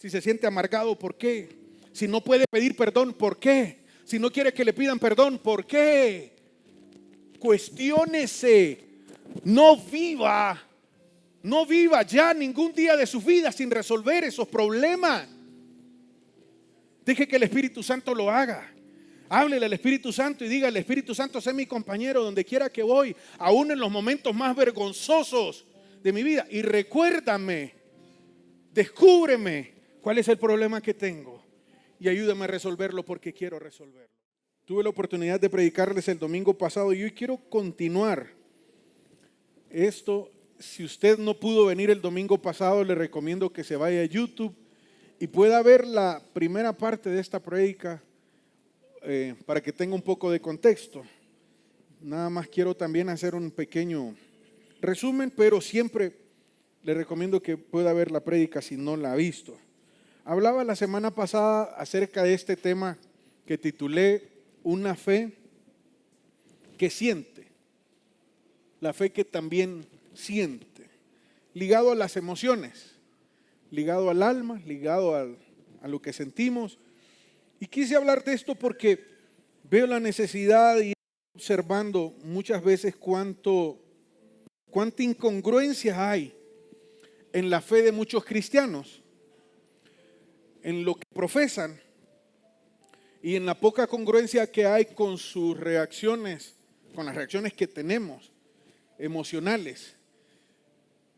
Si se siente amargado, ¿por qué? Si no puede pedir perdón, ¿por qué? Si no quiere que le pidan perdón, ¿por qué? Cuestiónese. No viva ya ningún día de su vida sin resolver esos problemas. Deje que el Espíritu Santo lo haga. Háblele al Espíritu Santo y diga: el Espíritu Santo, sé mi compañero donde quiera que voy, aún en los momentos más vergonzosos de mi vida. Y recuérdame, descúbreme cuál es el problema que tengo y ayúdame a resolverlo, porque quiero resolverlo. Tuve la oportunidad de predicarles el domingo pasado y hoy quiero continuar esto. Si usted no pudo venir el domingo pasado, le recomiendo que se vaya a YouTube y pueda ver la primera parte de esta prédica para que tenga un poco de contexto. Nada más quiero también hacer un pequeño resumen, pero siempre le recomiendo que pueda ver la prédica si no la ha visto. Hablaba la semana pasada acerca de este tema que titulé Una fe que siente. La fe que también siente, ligado a las emociones, ligado al alma, ligado a lo que sentimos. Y quise hablar de esto porque veo la necesidad y observando muchas veces cuánta incongruencia hay en la fe de muchos cristianos, en lo que profesan y en la poca congruencia que hay con sus reacciones, con las reacciones que tenemos emocionales.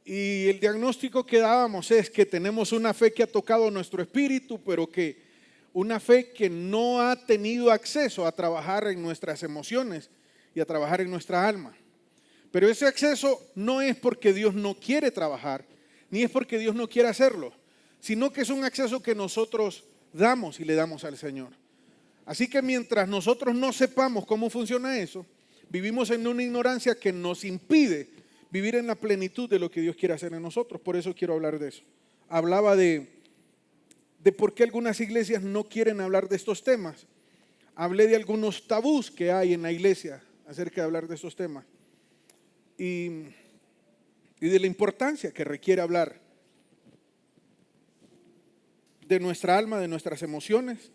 Y el diagnóstico que dábamos es que tenemos una fe que ha tocado nuestro espíritu, pero que una fe que no ha tenido acceso a trabajar en nuestras emociones y a trabajar en nuestra alma. Pero ese acceso no es porque Dios no quiere trabajar, ni es porque Dios no quiere hacerlo, sino que es un acceso que nosotros damos y le damos al Señor. Así que mientras nosotros no sepamos cómo funciona eso, vivimos en una ignorancia que nos impide vivir en la plenitud de lo que Dios quiere hacer en nosotros. Por eso quiero hablar de eso. Hablaba de por qué algunas iglesias no quieren hablar de estos temas. Hablé de algunos tabús que hay en la iglesia acerca de hablar de estos temas. Y de la importancia que requiere hablar de nuestra alma, de nuestras emociones.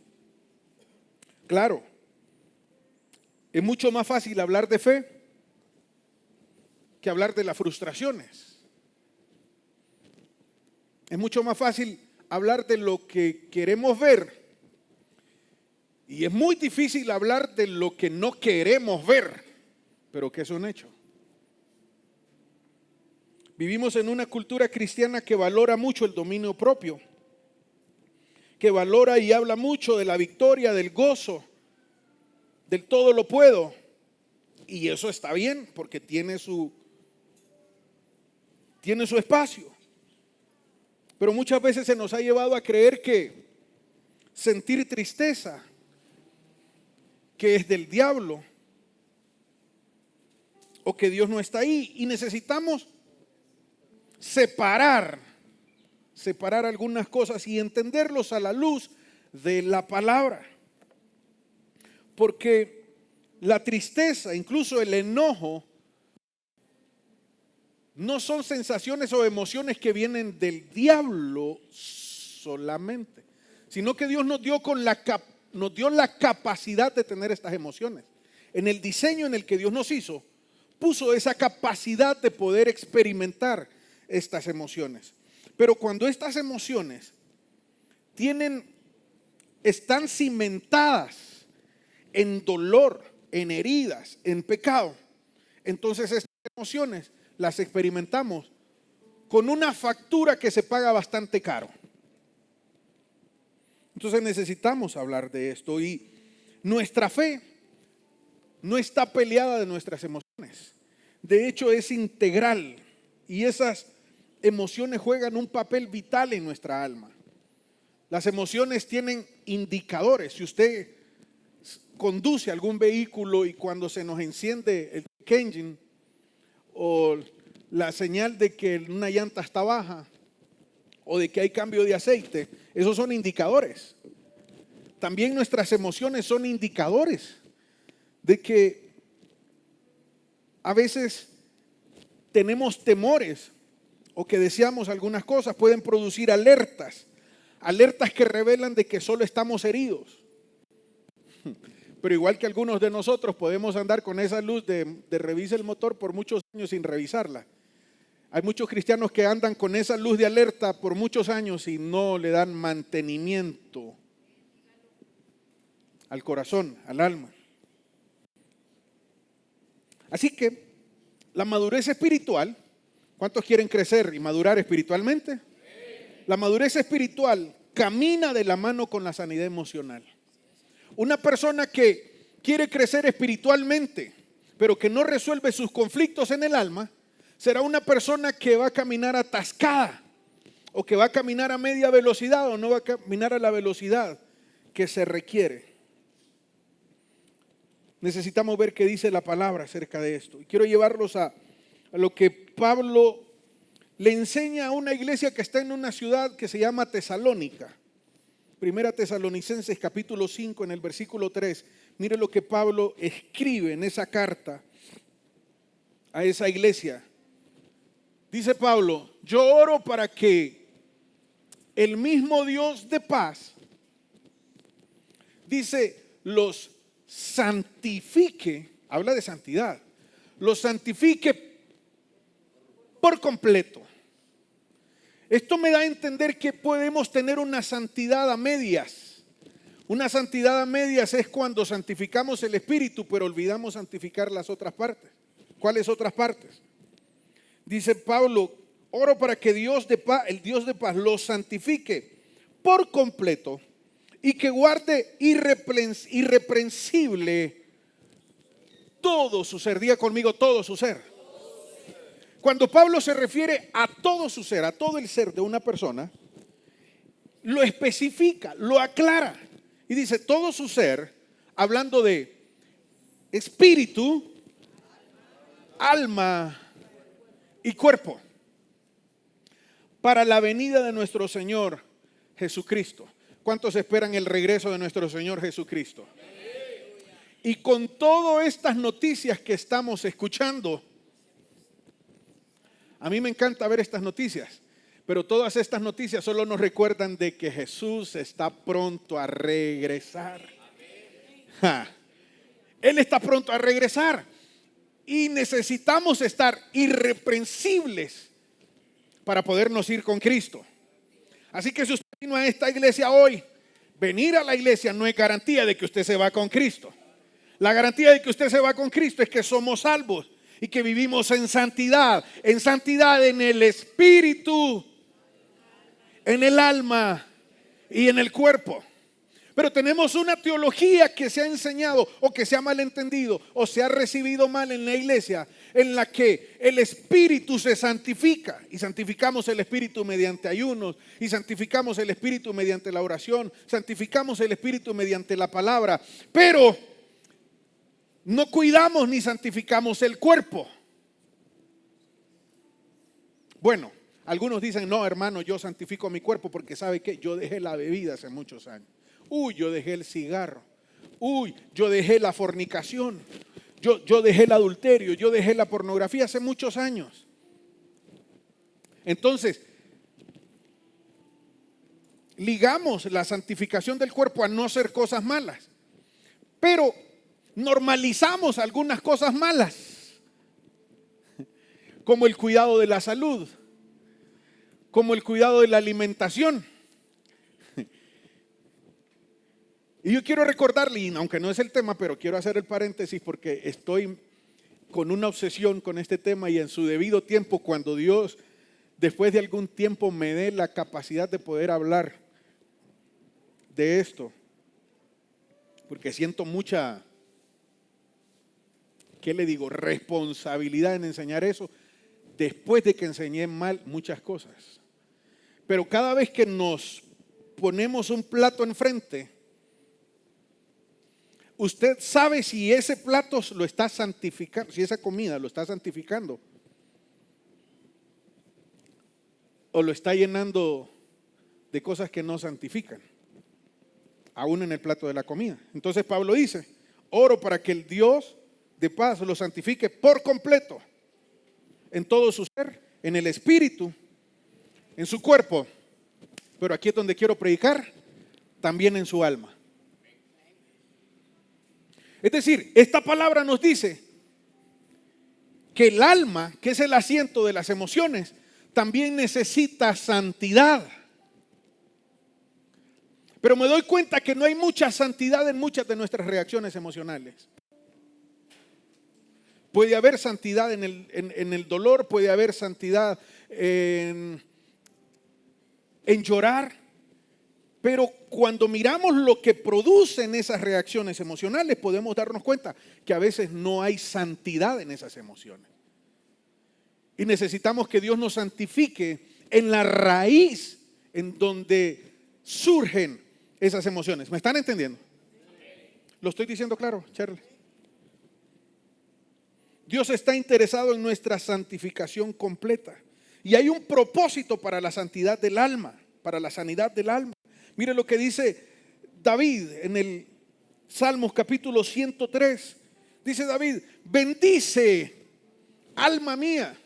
Claro, es mucho más fácil hablar de fe que hablar de las frustraciones. Es mucho más fácil hablar de lo que queremos ver y es muy difícil hablar de lo que no queremos ver, pero que es un hecho. Vivimos en una cultura cristiana que valora mucho el dominio propio, que valora y habla mucho de la victoria, del gozo, del todo lo puedo. Y eso está bien porque tiene su espacio. Pero muchas veces se nos ha llevado a creer que sentir tristeza, que es del diablo, o que Dios no está ahí. Y necesitamos separar algunas cosas y entenderlos a la luz de la palabra. Porque la tristeza, incluso el enojo, no son sensaciones o emociones que vienen del diablo solamente, sino que Dios nos dio la capacidad de tener estas emociones. En el diseño en el que Dios nos hizo, puso esa capacidad de poder experimentar estas emociones. Pero cuando estas emociones están cimentadas en dolor, en heridas, en pecado, entonces estas emociones las experimentamos con una factura que se paga bastante caro. Entonces necesitamos hablar de esto, y nuestra fe no está peleada de nuestras emociones. De hecho, es integral, y esas emociones juegan un papel vital en nuestra alma. Las emociones tienen indicadores. Si usted conduce algún vehículo y cuando se nos enciende el check engine o la señal de que una llanta está baja o de que hay cambio de aceite, esos son indicadores. También nuestras emociones son indicadores de que a veces tenemos temores o que deseamos algunas cosas. Pueden producir alertas alertas que revelan de que solo estamos heridos. Pero igual que algunos de nosotros podemos andar con esa luz de revisa el motor por muchos años sin revisarla. Hay muchos cristianos que andan con esa luz de alerta por muchos años y no le dan mantenimiento al corazón, al alma. Así que la madurez espiritual, ¿cuántos quieren crecer y madurar espiritualmente? La madurez espiritual camina de la mano con la sanidad emocional. Una persona que quiere crecer espiritualmente, pero que no resuelve sus conflictos en el alma, será una persona que va a caminar atascada, o que va a caminar a media velocidad, o no va a caminar a la velocidad que se requiere. Necesitamos ver qué dice la palabra acerca de esto. Y quiero llevarlos a lo que Pablo le enseña a una iglesia que está en una ciudad que se llama Tesalónica. Primera Tesalonicenses capítulo 5 en el versículo 3. Mire lo que Pablo escribe en esa carta a esa iglesia. Dice Pablo: yo oro para que el mismo Dios de paz, dice, los santifique, habla de santidad, los santifique por completo. Esto me da a entender que podemos tener una santidad a medias. Una santidad a medias es cuando santificamos el espíritu, pero olvidamos santificar las otras partes. ¿Cuáles otras partes? Dice Pablo: oro para que Dios de paz, el Dios de paz, los santifique por completo y que guarde irreprensible todo su ser. Diga conmigo: todo su ser. Cuando Pablo se refiere a todo su ser, a todo el ser de una persona, lo especifica, lo aclara y dice todo su ser, hablando de espíritu, alma y cuerpo, para la venida de nuestro Señor Jesucristo. ¿Cuántos esperan el regreso de nuestro Señor Jesucristo? Y con todas estas noticias que estamos escuchando, a mí me encanta ver estas noticias, pero todas estas noticias solo nos recuerdan de que Jesús está pronto a regresar. Él está pronto a regresar y necesitamos estar irreprensibles para podernos ir con Cristo. Así que si usted vino a esta iglesia hoy, venir a la iglesia no es garantía de que usted se va con Cristo. La garantía de que usted se va con Cristo es que somos salvos y que vivimos en santidad en el espíritu, en el alma y en el cuerpo. Pero tenemos una teología que se ha enseñado o que se ha malentendido o se ha recibido mal en la iglesia, en la que el espíritu se santifica y santificamos el espíritu mediante ayunos y santificamos el espíritu mediante la oración, santificamos el espíritu mediante la palabra, pero no cuidamos ni santificamos el cuerpo. Bueno, algunos dicen: no, hermano, yo santifico mi cuerpo porque ¿sabe qué? Yo dejé la bebida hace muchos años. Yo dejé el cigarro. Yo dejé la fornicación. Yo dejé el adulterio. Yo dejé la pornografía hace muchos años. Entonces, ligamos la santificación del cuerpo a no hacer cosas malas. Pero normalizamos algunas cosas malas, como el cuidado de la salud, como el cuidado de la alimentación. Y yo quiero recordarle, y aunque no es el tema, pero quiero hacer el paréntesis porque estoy con una obsesión con este tema, y en su debido tiempo, cuando Dios, después de algún tiempo, me dé la capacidad de poder hablar de esto, porque siento mucha, ¿qué le digo?, responsabilidad en enseñar eso, después de que enseñé mal muchas cosas. Pero cada vez que nos ponemos un plato enfrente, usted sabe si ese plato lo está santificando, si esa comida lo está santificando o lo está llenando de cosas que no santifican, aún en el plato de la comida. Entonces Pablo dice: oro para que el Dios de paz lo santifique por completo, en todo su ser, en el espíritu, en su cuerpo pero aquí es donde quiero predicar, también en su alma. Es decir, esta palabra nos dice que el alma, que es el asiento de las emociones, también necesita santidad. Pero me doy cuenta que no hay mucha santidad en muchas de nuestras reacciones emocionales. Puede haber santidad en el dolor, puede haber santidad en llorar, pero cuando miramos lo que producen esas reacciones emocionales, podemos darnos cuenta que a veces no hay santidad en esas emociones. Y necesitamos que Dios nos santifique en la raíz en donde surgen esas emociones. ¿Me están entendiendo? ¿Lo estoy diciendo claro, Charlie? Dios está interesado en nuestra santificación completa. Y hay un propósito para la santidad del alma, para la sanidad del alma. Mire lo que dice David en el Salmos capítulo 103. Dice David, bendice, alma mía.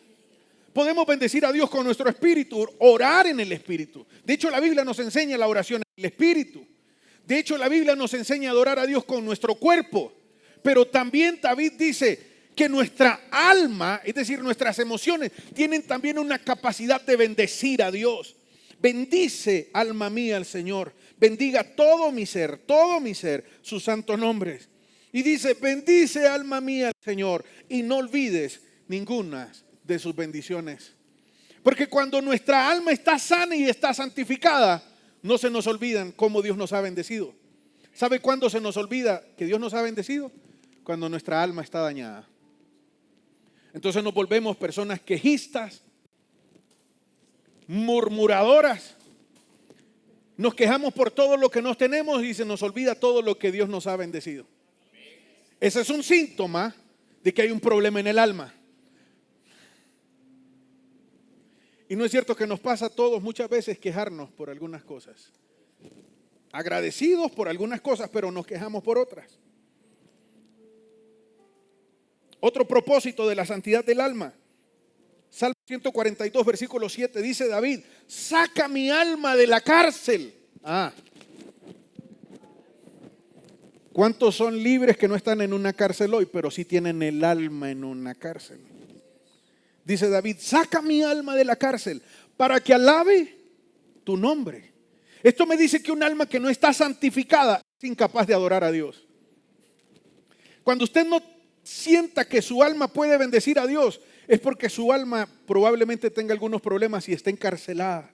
Podemos bendecir a Dios con nuestro espíritu, orar en el espíritu. De hecho, la Biblia nos enseña la oración en el espíritu. De hecho, la Biblia nos enseña a adorar a Dios con nuestro cuerpo. Pero también David dice que nuestra alma, es decir, nuestras emociones, tienen también una capacidad de bendecir a Dios. Bendice, alma mía, al Señor. Bendiga todo mi ser, sus santos nombres. Y dice, bendice, alma mía, al Señor, y no olvides ninguna de sus bendiciones. Porque cuando nuestra alma está sana y está santificada, no se nos olvidan cómo Dios nos ha bendecido. ¿Sabe cuándo se nos olvida que Dios nos ha bendecido? Cuando nuestra alma está dañada. Entonces nos volvemos personas quejistas, murmuradoras. Nos quejamos por todo lo que nos tenemos y se nos olvida todo lo que Dios nos ha bendecido. Ese es un síntoma de que hay un problema en el alma. Y no es cierto que nos pasa a todos muchas veces quejarnos por algunas cosas. Agradecidos por algunas cosas, pero nos quejamos por otras. Otro propósito de la santidad del alma. Salmo 142, versículo 7, dice David, saca mi alma de la cárcel. ¿Cuántos son libres que no están en una cárcel hoy, pero sí tienen el alma en una cárcel? Dice David, saca mi alma de la cárcel para que alabe tu nombre. Esto me dice que un alma que no está santificada es incapaz de adorar a Dios. Cuando usted no sienta que su alma puede bendecir a Dios, es porque su alma probablemente tenga algunos problemas y está encarcelada.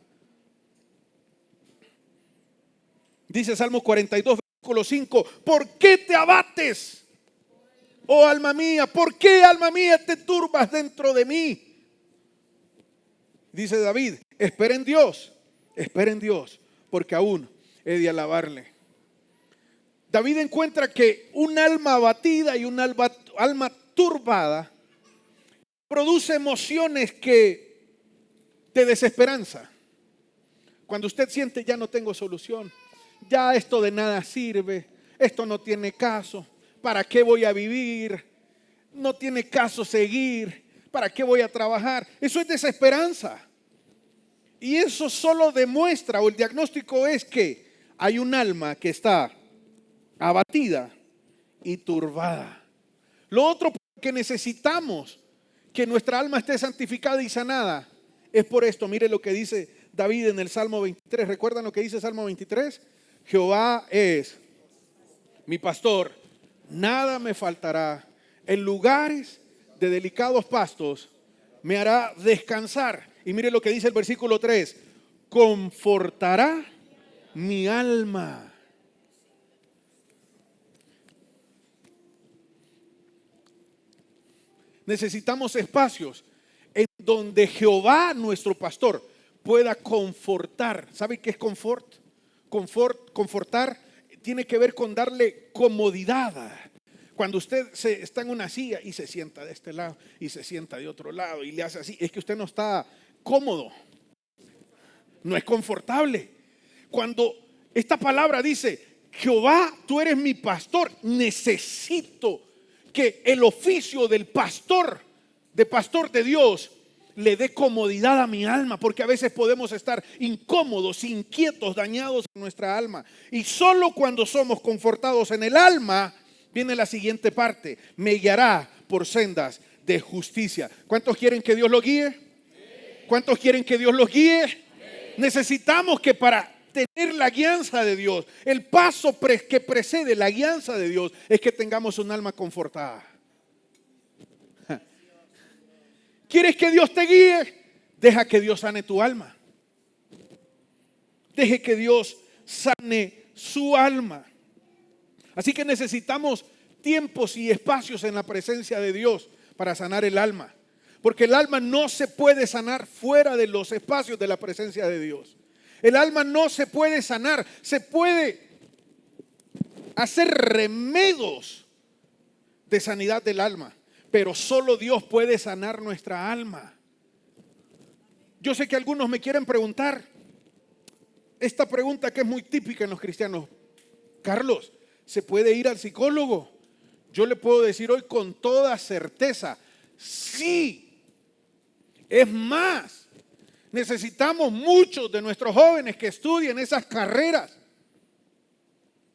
Dice Salmo 42, versículo 5, ¿por qué te abates, oh alma mía? ¿Por qué, alma mía, te turbas dentro de mí? Dice David, espera en Dios, porque aún he de alabarle. David encuentra que un alma abatida y un alma turbada produce emociones de desesperanza. Cuando usted siente ya no tengo solución, ya esto de nada sirve, esto no tiene caso, ¿para qué voy a vivir? No tiene caso seguir, ¿para qué voy a trabajar? Eso es desesperanza. Y eso solo demuestra, o el diagnóstico es que hay un alma que está abatida y turbada. Lo otro que necesitamos que nuestra alma esté santificada y sanada es por esto. Mire lo que dice David en el Salmo 23. ¿Recuerdan lo que dice el Salmo 23? Jehová es mi pastor, nada me faltará. En lugares de delicados pastos me hará descansar. Y mire lo que dice el versículo 3. Confortará mi alma. Necesitamos espacios en donde Jehová, nuestro pastor, pueda confortar. ¿Sabe qué es confort? Confortar tiene que ver con darle comodidad. Cuando usted está en una silla y se sienta de este lado y se sienta de otro lado y le hace así, es que usted no está cómodo, no es confortable. Cuando esta palabra dice, Jehová, tú eres mi pastor, necesito que el oficio del pastor, de Dios, le dé comodidad a mi alma, porque a veces podemos estar incómodos, inquietos, dañados en nuestra alma. Y solo cuando somos confortados en el alma, viene la siguiente parte: me guiará por sendas de justicia. ¿Cuántos quieren que Dios los guíe? ¿Cuántos quieren que Dios los guíe? Necesitamos que para tener la guianza de Dios, el paso que precede la guianza de Dios, es que tengamos un alma confortada. ¿Quieres que Dios te guíe? Deja que Dios sane tu alma. Deje que Dios sane su alma. Así que necesitamos tiempos y espacios en la presencia de Dios para sanar el alma. Porque el alma no se puede sanar fuera de los espacios de la presencia de Dios. El alma no se puede sanar. Se puede hacer remedios de sanidad del alma, pero solo Dios puede sanar nuestra alma. Yo sé que algunos me quieren preguntar esta pregunta que es muy típica en los cristianos: Carlos, ¿se puede ir al psicólogo? Yo le puedo decir hoy con toda certeza, sí. Es más, necesitamos muchos de nuestros jóvenes que estudien esas carreras,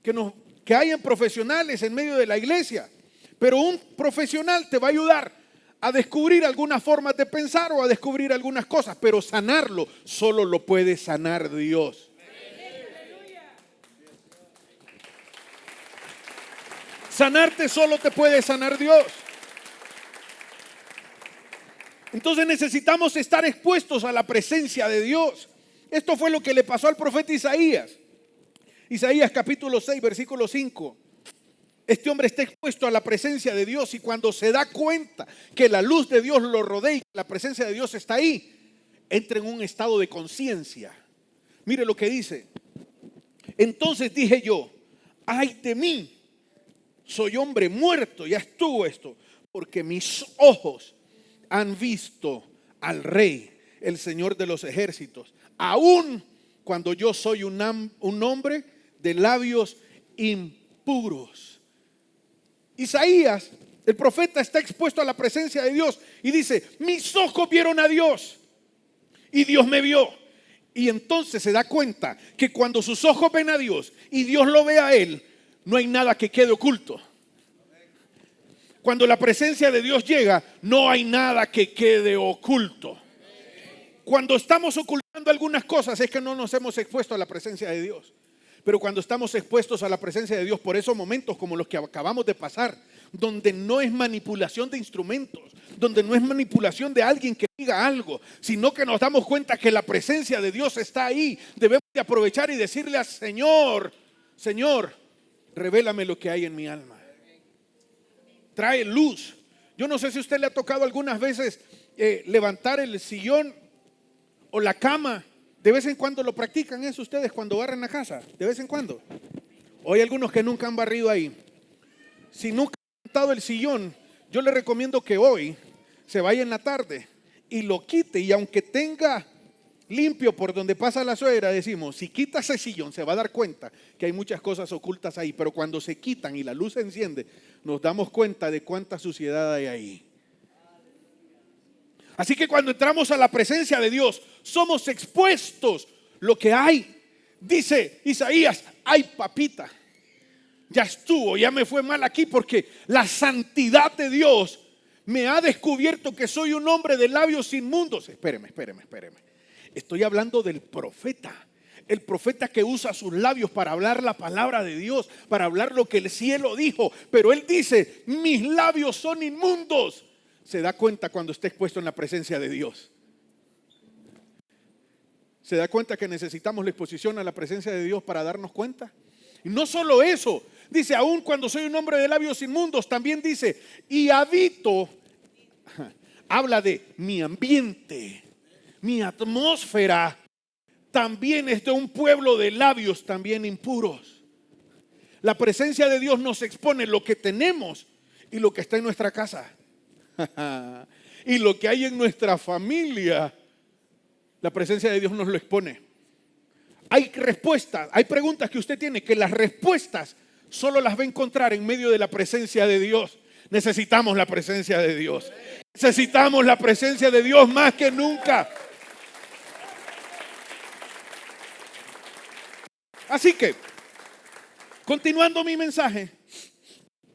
que hayan profesionales en medio de la iglesia. Pero un profesional te va a ayudar a descubrir algunas formas de pensar o a descubrir algunas cosas, pero sanarlo solo lo puede sanar Dios. Sanarte solo te puede sanar Dios. Entonces necesitamos estar expuestos a la presencia de Dios. Esto fue lo que le pasó al profeta Isaías. Isaías capítulo 6, versículo 5. Este hombre está expuesto a la presencia de Dios, y cuando se da cuenta que la luz de Dios lo rodea y que la presencia de Dios está ahí, entra en un estado de conciencia. Mire lo que dice: entonces dije yo, ay de mí, soy hombre muerto. Ya estuvo esto, porque mis ojos han visto al Rey, el Señor de los ejércitos, aun cuando yo soy un hombre de labios impuros. Isaías, el profeta, está expuesto a la presencia de Dios y dice: mis ojos vieron a Dios y Dios me vio. Y entonces se da cuenta que cuando sus ojos ven a Dios y Dios lo ve a él, no hay nada que quede oculto. Cuando la presencia de Dios llega, no hay nada que quede oculto. Cuando estamos ocultando algunas cosas es que no nos hemos expuesto a la presencia de Dios. Pero cuando estamos expuestos a la presencia de Dios por esos momentos como los que acabamos de pasar, donde no es manipulación de instrumentos, donde no es manipulación de alguien que diga algo, sino que nos damos cuenta que la presencia de Dios está ahí, debemos de aprovechar y decirle al Señor: Señor, revélame lo que hay en mi alma. Trae luz. Yo no sé si a usted le ha tocado algunas veces levantar el sillón o la cama. De vez en cuando lo practican eso ustedes cuando barren la casa. De vez en cuando. O hay algunos que nunca han barrido ahí. Si nunca han levantado el sillón, yo le recomiendo que hoy se vaya en la tarde y lo quite. Y aunque tenga limpio por donde pasa la suegra, decimos, si quita ese sillón se va a dar cuenta que hay muchas cosas ocultas ahí. Pero cuando se quitan y la luz se enciende, nos damos cuenta de cuánta suciedad hay ahí. Así que cuando entramos a la presencia de Dios, somos expuestos lo que hay. Dice Isaías: ay papita, ya estuvo, ya me fue mal aquí, porque la santidad de Dios me ha descubierto que soy un hombre de labios inmundos. Espéreme. Estoy hablando del profeta. El profeta que usa sus labios para hablar la palabra de Dios, para hablar lo que el cielo dijo. Pero él dice: mis labios son inmundos. Se da cuenta cuando está expuesto en la presencia de Dios. Se da cuenta que necesitamos la exposición a la presencia de Dios para darnos cuenta. Y no solo eso, dice: aún cuando soy un hombre de labios inmundos, también dice: y habito. Habla de mi ambiente, mi atmósfera también es de un pueblo de labios también impuros. La presencia de Dios nos expone lo que tenemos y lo que está en nuestra casa y lo que hay en nuestra familia. La presencia de Dios nos lo expone. Hay respuestas, hay preguntas que usted tiene, que las respuestas solo las va a encontrar en medio de la presencia de Dios. Necesitamos la presencia de Dios. Necesitamos la presencia de Dios más que nunca. Así que, continuando mi mensaje,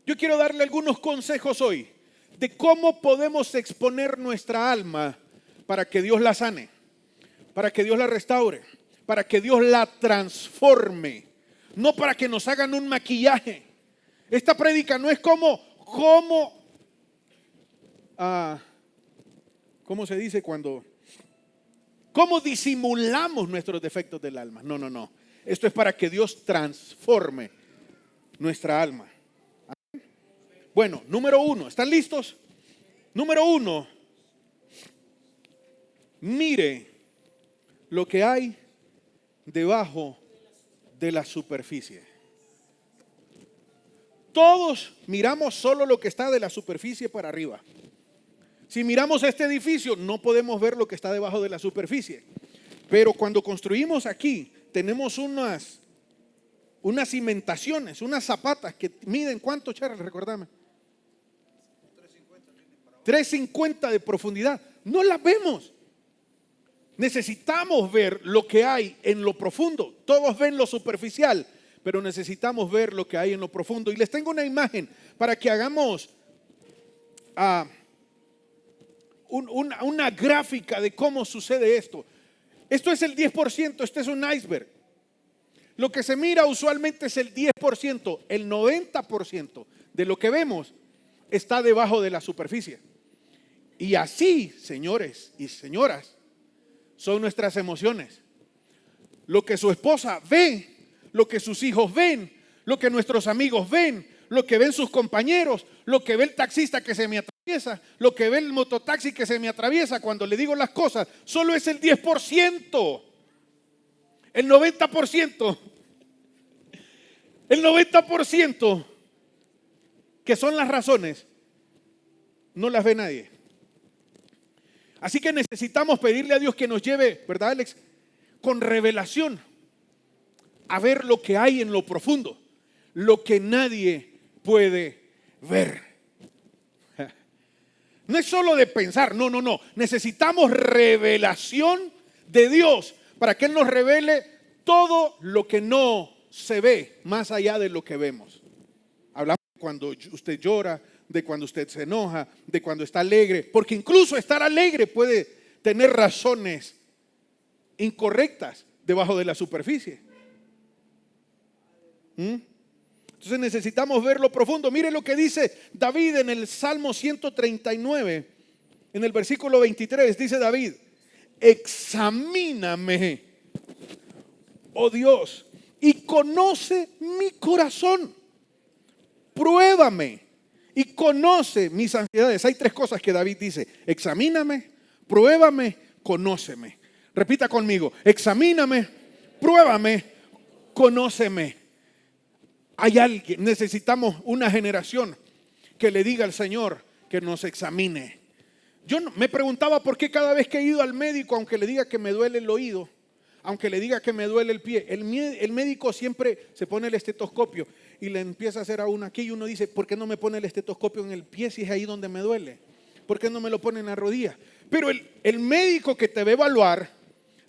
yo quiero darle algunos consejos hoy de cómo podemos exponer nuestra alma para que Dios la sane, para que Dios la restaure, para que Dios la transforme, no para que nos hagan un maquillaje. Esta prédica no es ¿cómo se dice cuando? ¿Cómo disimulamos nuestros defectos del alma? No. Esto es para que Dios transforme nuestra alma. Bueno, número 1, ¿están listos? Número 1, mire lo que hay debajo de la superficie. Todos miramos solo lo que está de la superficie para arriba. Si miramos este edificio, no podemos ver lo que está debajo de la superficie. Pero cuando construimos aquí, tenemos unas cimentaciones, unas zapatas que miden, ¿cuánto, Charles? Recordame. 350 de profundidad. No las vemos. Necesitamos ver lo que hay en lo profundo. Todos ven lo superficial, pero necesitamos ver lo que hay en lo profundo. Y les tengo una imagen para que hagamos una gráfica de cómo sucede esto. Esto es el 10%, este es un iceberg. Lo que se mira usualmente es el 10%, el 90% de lo que vemos está debajo de la superficie. Y así, señores y señoras, son nuestras emociones. Lo que su esposa ve, lo que sus hijos ven, lo que nuestros amigos ven, lo que ven sus compañeros, lo que ve el taxista que se me atraviesa, lo que ve el mototaxi que se me atraviesa cuando le digo las cosas, solo es el 10%. El 90% que son las razones, no las ve nadie. Así que necesitamos pedirle a Dios que nos lleve, ¿verdad, Alex? Con revelación a ver lo que hay en lo profundo, lo que nadie puede ver. No es solo de pensar, no. Necesitamos revelación de Dios para que Él nos revele todo lo que no se ve más allá de lo que vemos. Hablamos de cuando usted llora, de cuando usted se enoja, de cuando está alegre, porque incluso estar alegre puede tener razones incorrectas debajo de la superficie. Entonces necesitamos ver lo profundo. Mire lo que dice David en el Salmo 139, en el versículo 23, dice David: examíname, oh Dios, y conoce mi corazón. Pruébame y conoce mis ansiedades. Hay 3 cosas que David dice: examíname, pruébame, conóceme. Repita conmigo: examíname, pruébame, conóceme. Hay alguien, necesitamos una generación que le diga al Señor que nos examine. Yo me preguntaba por qué cada vez que he ido al médico, aunque le diga que me duele el oído, aunque le diga que me duele el pie, el médico siempre se pone el estetoscopio y le empieza a hacer a uno aquí y uno dice: ¿por qué no me pone el estetoscopio en el pie si es ahí donde me duele? ¿Por qué no me lo pone en la rodilla? Pero el médico que te va a evaluar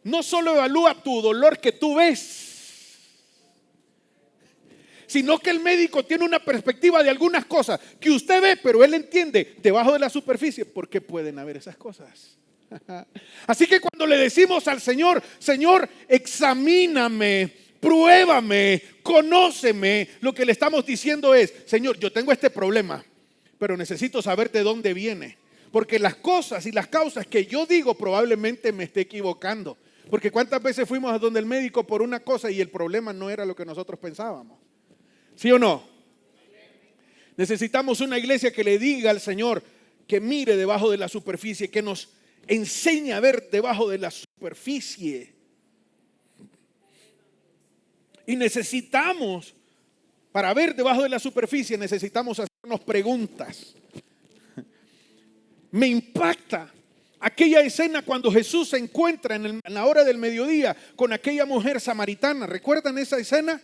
no solo evalúa tu dolor que tú ves, sino que el médico tiene una perspectiva de algunas cosas que usted ve, pero él entiende debajo de la superficie por qué pueden haber esas cosas. Así que cuando le decimos al Señor: Señor, examíname, pruébame, conóceme, lo que le estamos diciendo es: Señor, yo tengo este problema, pero necesito saber de dónde viene, porque las cosas y las causas que yo digo probablemente me esté equivocando. Porque cuántas veces fuimos a donde el médico por una cosa y el problema no era lo que nosotros pensábamos. ¿Sí o no? Necesitamos una iglesia que le diga al Señor que mire debajo de la superficie, que nos enseñe a ver debajo de la superficie. Y necesitamos, para ver debajo de la superficie, necesitamos hacernos preguntas. Me impacta aquella escena cuando Jesús se encuentra en la hora del mediodía con aquella mujer samaritana. ¿Recuerdan esa escena?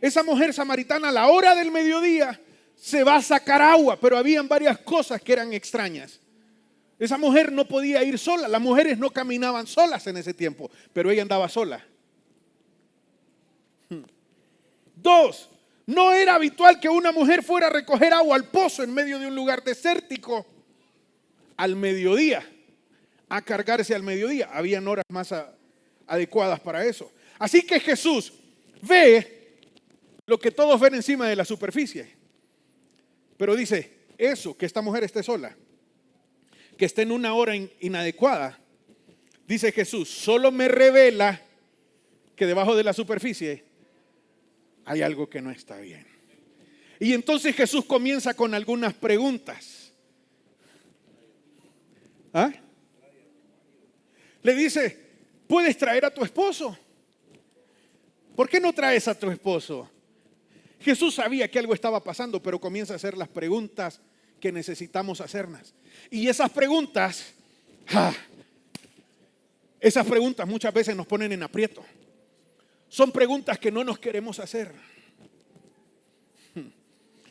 Esa mujer samaritana a la hora del mediodía se va a sacar agua, pero habían varias cosas que eran extrañas. Esa mujer no podía ir sola. Las mujeres no caminaban solas en ese tiempo, pero ella andaba sola. 2, no era habitual que una mujer fuera a recoger agua al pozo en medio de un lugar desértico al mediodía, a cargarse al mediodía. Habían horas más adecuadas para eso. Así que Jesús ve lo que todos ven encima de la superficie, pero dice, eso, que esta mujer esté sola, que esté en una hora inadecuada, dice Jesús, solo me revela que debajo de la superficie hay algo que no está bien. Y entonces Jesús comienza con algunas preguntas. ¿Ah? Le dice, ¿puedes traer a tu esposo? ¿Por qué no traes a tu esposo? Jesús sabía que algo estaba pasando, pero comienza a hacer las preguntas que necesitamos hacernos. Y esas preguntas muchas veces nos ponen en aprieto. Son preguntas que no nos queremos hacer.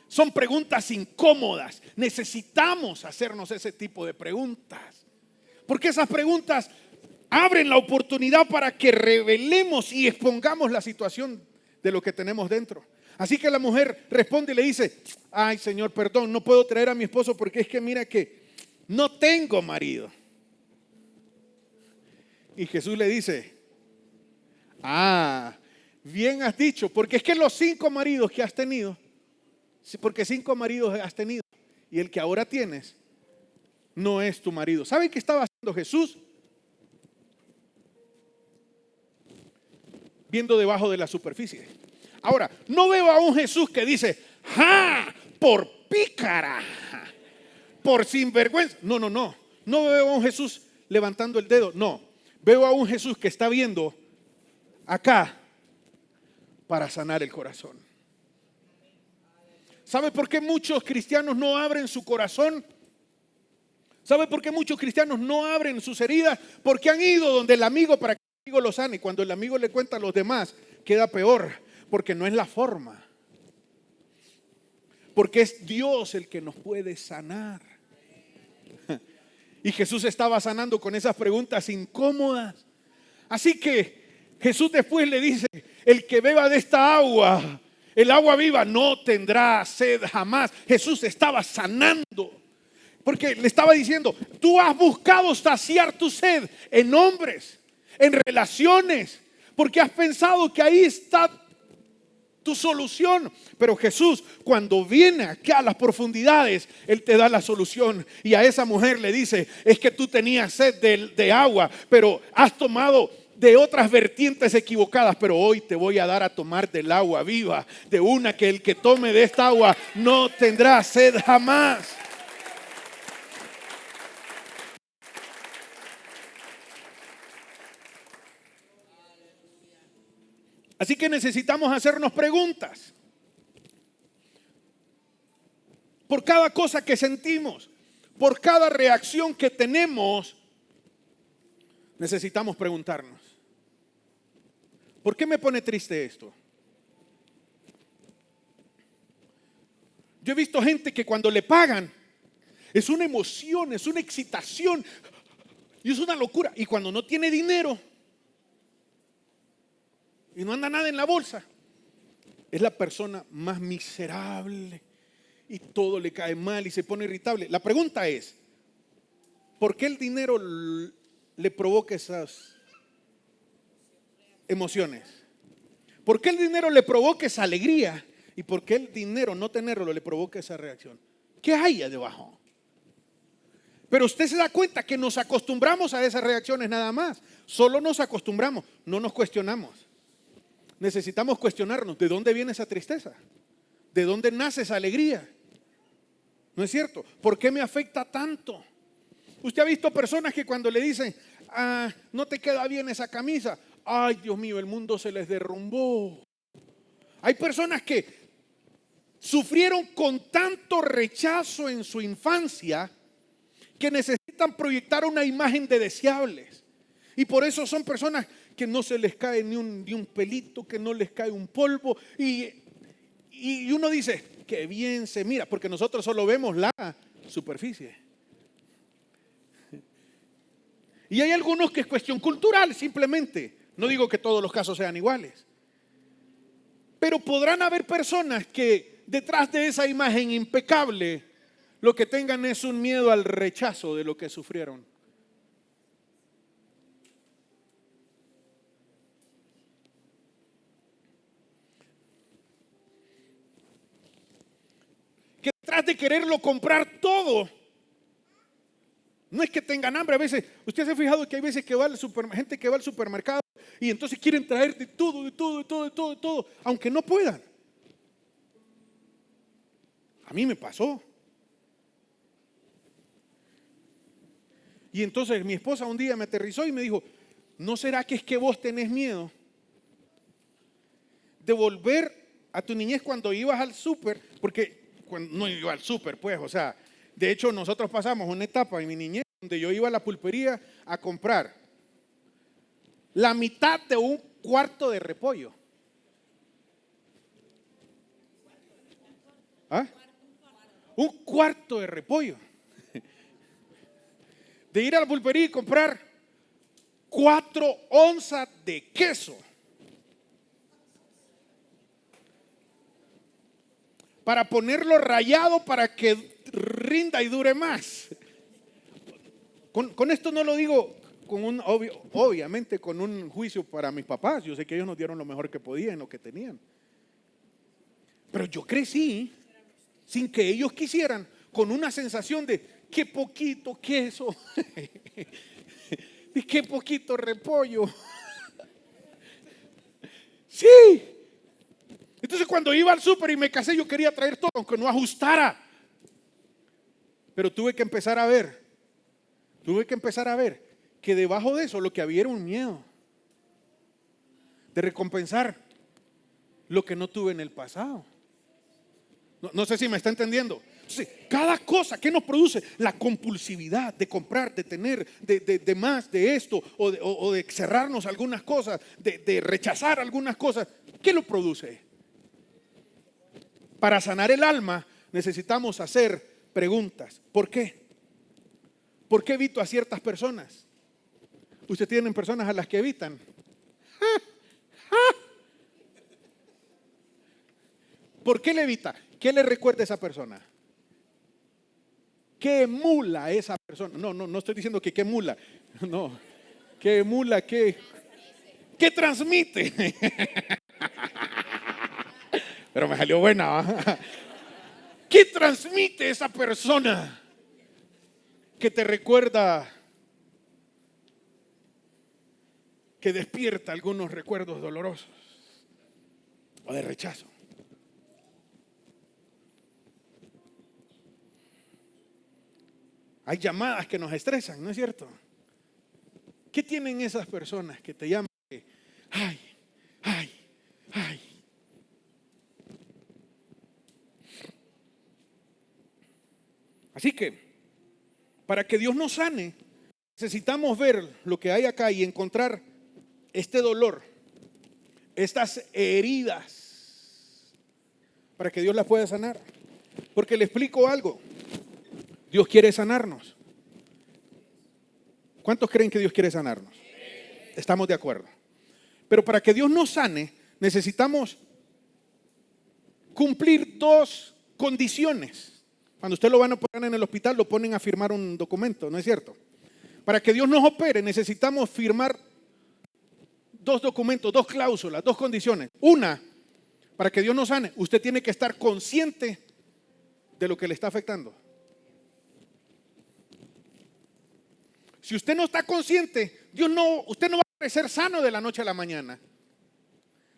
Son preguntas incómodas. Necesitamos hacernos ese tipo de preguntas, porque esas preguntas abren la oportunidad para que revelemos y expongamos la situación de lo que tenemos dentro. Así que la mujer responde y le dice, ay Señor, perdón, no puedo traer a mi esposo porque es que mira que no tengo marido. Y Jesús le dice, bien has dicho, porque es que los 5 maridos que has tenido, porque 5 maridos has tenido y el que ahora tienes no es tu marido. ¿Sabe qué estaba haciendo Jesús? Viendo debajo de la superficie. Ahora, no veo a un Jesús que dice, por pícara, por sinvergüenza. No veo a un Jesús levantando el dedo. No, veo a un Jesús que está viendo acá para sanar el corazón. ¿Sabe por qué muchos cristianos no abren su corazón? ¿Sabe por qué muchos cristianos no abren sus heridas? Porque han ido donde el amigo para que el amigo lo sane. Y cuando el amigo le cuenta a los demás, queda peor, porque no es la forma. Porque es Dios el que nos puede sanar. Y Jesús estaba sanando con esas preguntas incómodas. Así que Jesús después le dice, el que beba de esta agua, el agua viva, no tendrá sed jamás. Jesús estaba sanando, porque le estaba diciendo, tú has buscado saciar tu sed en hombres, en relaciones, porque has pensado que ahí está tu solución. Pero Jesús, cuando viene acá a las profundidades, Él te da la solución. Y a esa mujer le dice, es que tú tenías sed de agua, pero has tomado de otras vertientes equivocadas, pero hoy te voy a dar a tomar del agua viva, de una que el que tome de esta agua no tendrá sed jamás. Así que necesitamos hacernos preguntas por cada cosa que sentimos, por cada reacción que tenemos. Necesitamos preguntarnos, ¿por qué me pone triste esto? Yo he visto gente que cuando le pagan es una emoción, es una excitación y es una locura. Y cuando no tiene dinero y no anda nada en la bolsa, es la persona más miserable y todo le cae mal y se pone irritable. La pregunta es, ¿por qué el dinero le provoca esas emociones? ¿Por qué el dinero le provoca esa alegría? ¿Y por qué el dinero no tenerlo le provoca esa reacción? ¿Qué hay ahí debajo? Pero usted se da cuenta que nos acostumbramos a esas reacciones nada más. Solo nos acostumbramos, no nos cuestionamos. Necesitamos cuestionarnos, ¿de dónde viene esa tristeza? ¿De dónde nace esa alegría? ¿No es cierto? ¿Por qué me afecta tanto? Usted ha visto personas que cuando le dicen, no te queda bien esa camisa, ay Dios mío, el mundo se les derrumbó. Hay personas que sufrieron con tanto rechazo en su infancia que necesitan proyectar una imagen de deseables. Y por eso son personas que no se les cae ni un pelito, que no les cae un polvo. Y uno dice, qué bien se mira, porque nosotros solo vemos la superficie. Y hay algunos que es cuestión cultural, simplemente. No digo que todos los casos sean iguales. Pero podrán haber personas que detrás de esa imagen impecable lo que tengan es un miedo al rechazo de lo que sufrieron. Que detrás de quererlo comprar todo, no es que tengan hambre. A veces, usted se ha fijado que hay veces que va al gente que va al supermercado y entonces quieren traer de todo, de todo, de todo, de todo, de todo, aunque no puedan. A mí me pasó. Y entonces mi esposa un día me aterrizó y me dijo, ¿no será que es que vos tenés miedo de volver a tu niñez cuando ibas al súper? Porque cuando no iba al súper, pues, o sea, de hecho nosotros pasamos una etapa en mi niñez donde yo iba a la pulpería a comprar la mitad de un cuarto de repollo. ¿Ah? Un cuarto de repollo. De ir a la pulpería y comprar 4 onzas de queso para ponerlo rallado para que rinda y dure más. Con esto no lo digo con obviamente con un juicio para mis papás. Yo sé que ellos nos dieron lo mejor que podían, lo que tenían. Pero yo crecí sin que ellos quisieran, con una sensación de qué poquito queso, y qué poquito repollo. Sí. Entonces cuando iba al súper y me casé, yo quería traer todo, aunque no ajustara. Pero tuve que empezar a ver que debajo de eso lo que había era un miedo de recompensar lo que no tuve en el pasado. No sé si me está entendiendo. Entonces, cada cosa que nos produce la compulsividad de comprar, de tener, de más de esto, o de cerrarnos algunas cosas, de rechazar algunas cosas, ¿qué lo produce? Para sanar el alma necesitamos hacer preguntas. ¿Por qué? ¿Por qué evito a ciertas personas? ¿Usted tiene personas a las que evitan? ¿Por qué le evita? ¿Qué le recuerda a esa persona? ¿Qué emula a esa persona? No estoy diciendo que qué emula. No. ¿Qué emula? ¿Qué transmite? Pero me salió buena, ¿va? ¿Qué transmite esa persona que te recuerda, que despierta algunos recuerdos dolorosos o de rechazo? Hay llamadas que nos estresan, ¿no es cierto? ¿Qué tienen esas personas que te llaman? Ay. Así que, para que Dios nos sane, necesitamos ver lo que hay acá y encontrar este dolor, estas heridas, para que Dios las pueda sanar. Porque le explico algo. Dios quiere sanarnos. ¿Cuántos creen que Dios quiere sanarnos? Estamos de acuerdo. Pero para que Dios nos sane, necesitamos cumplir 2 condiciones. Cuando usted lo van a poner en el hospital, lo ponen a firmar un documento, ¿no es cierto? Para que Dios nos opere, necesitamos firmar 2 documentos, 2 cláusulas, 2 condiciones. Una, para que Dios nos sane, usted tiene que estar consciente de lo que le está afectando. Si usted no está consciente, usted no va a ser sano de la noche a la mañana.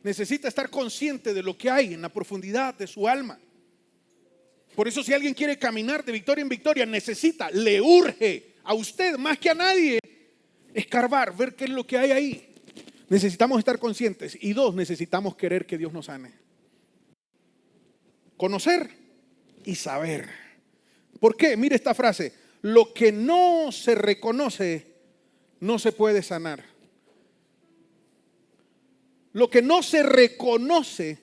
Necesita estar consciente de lo que hay en la profundidad de su alma. Por eso, si alguien quiere caminar de victoria en victoria, le urge a usted más que a nadie escarbar, ver qué es lo que hay ahí. Necesitamos estar conscientes. Y 2, necesitamos querer que Dios nos sane. Conocer y saber. ¿Por qué? Mire esta frase. Lo que no se reconoce no se puede sanar. Lo que no se reconoce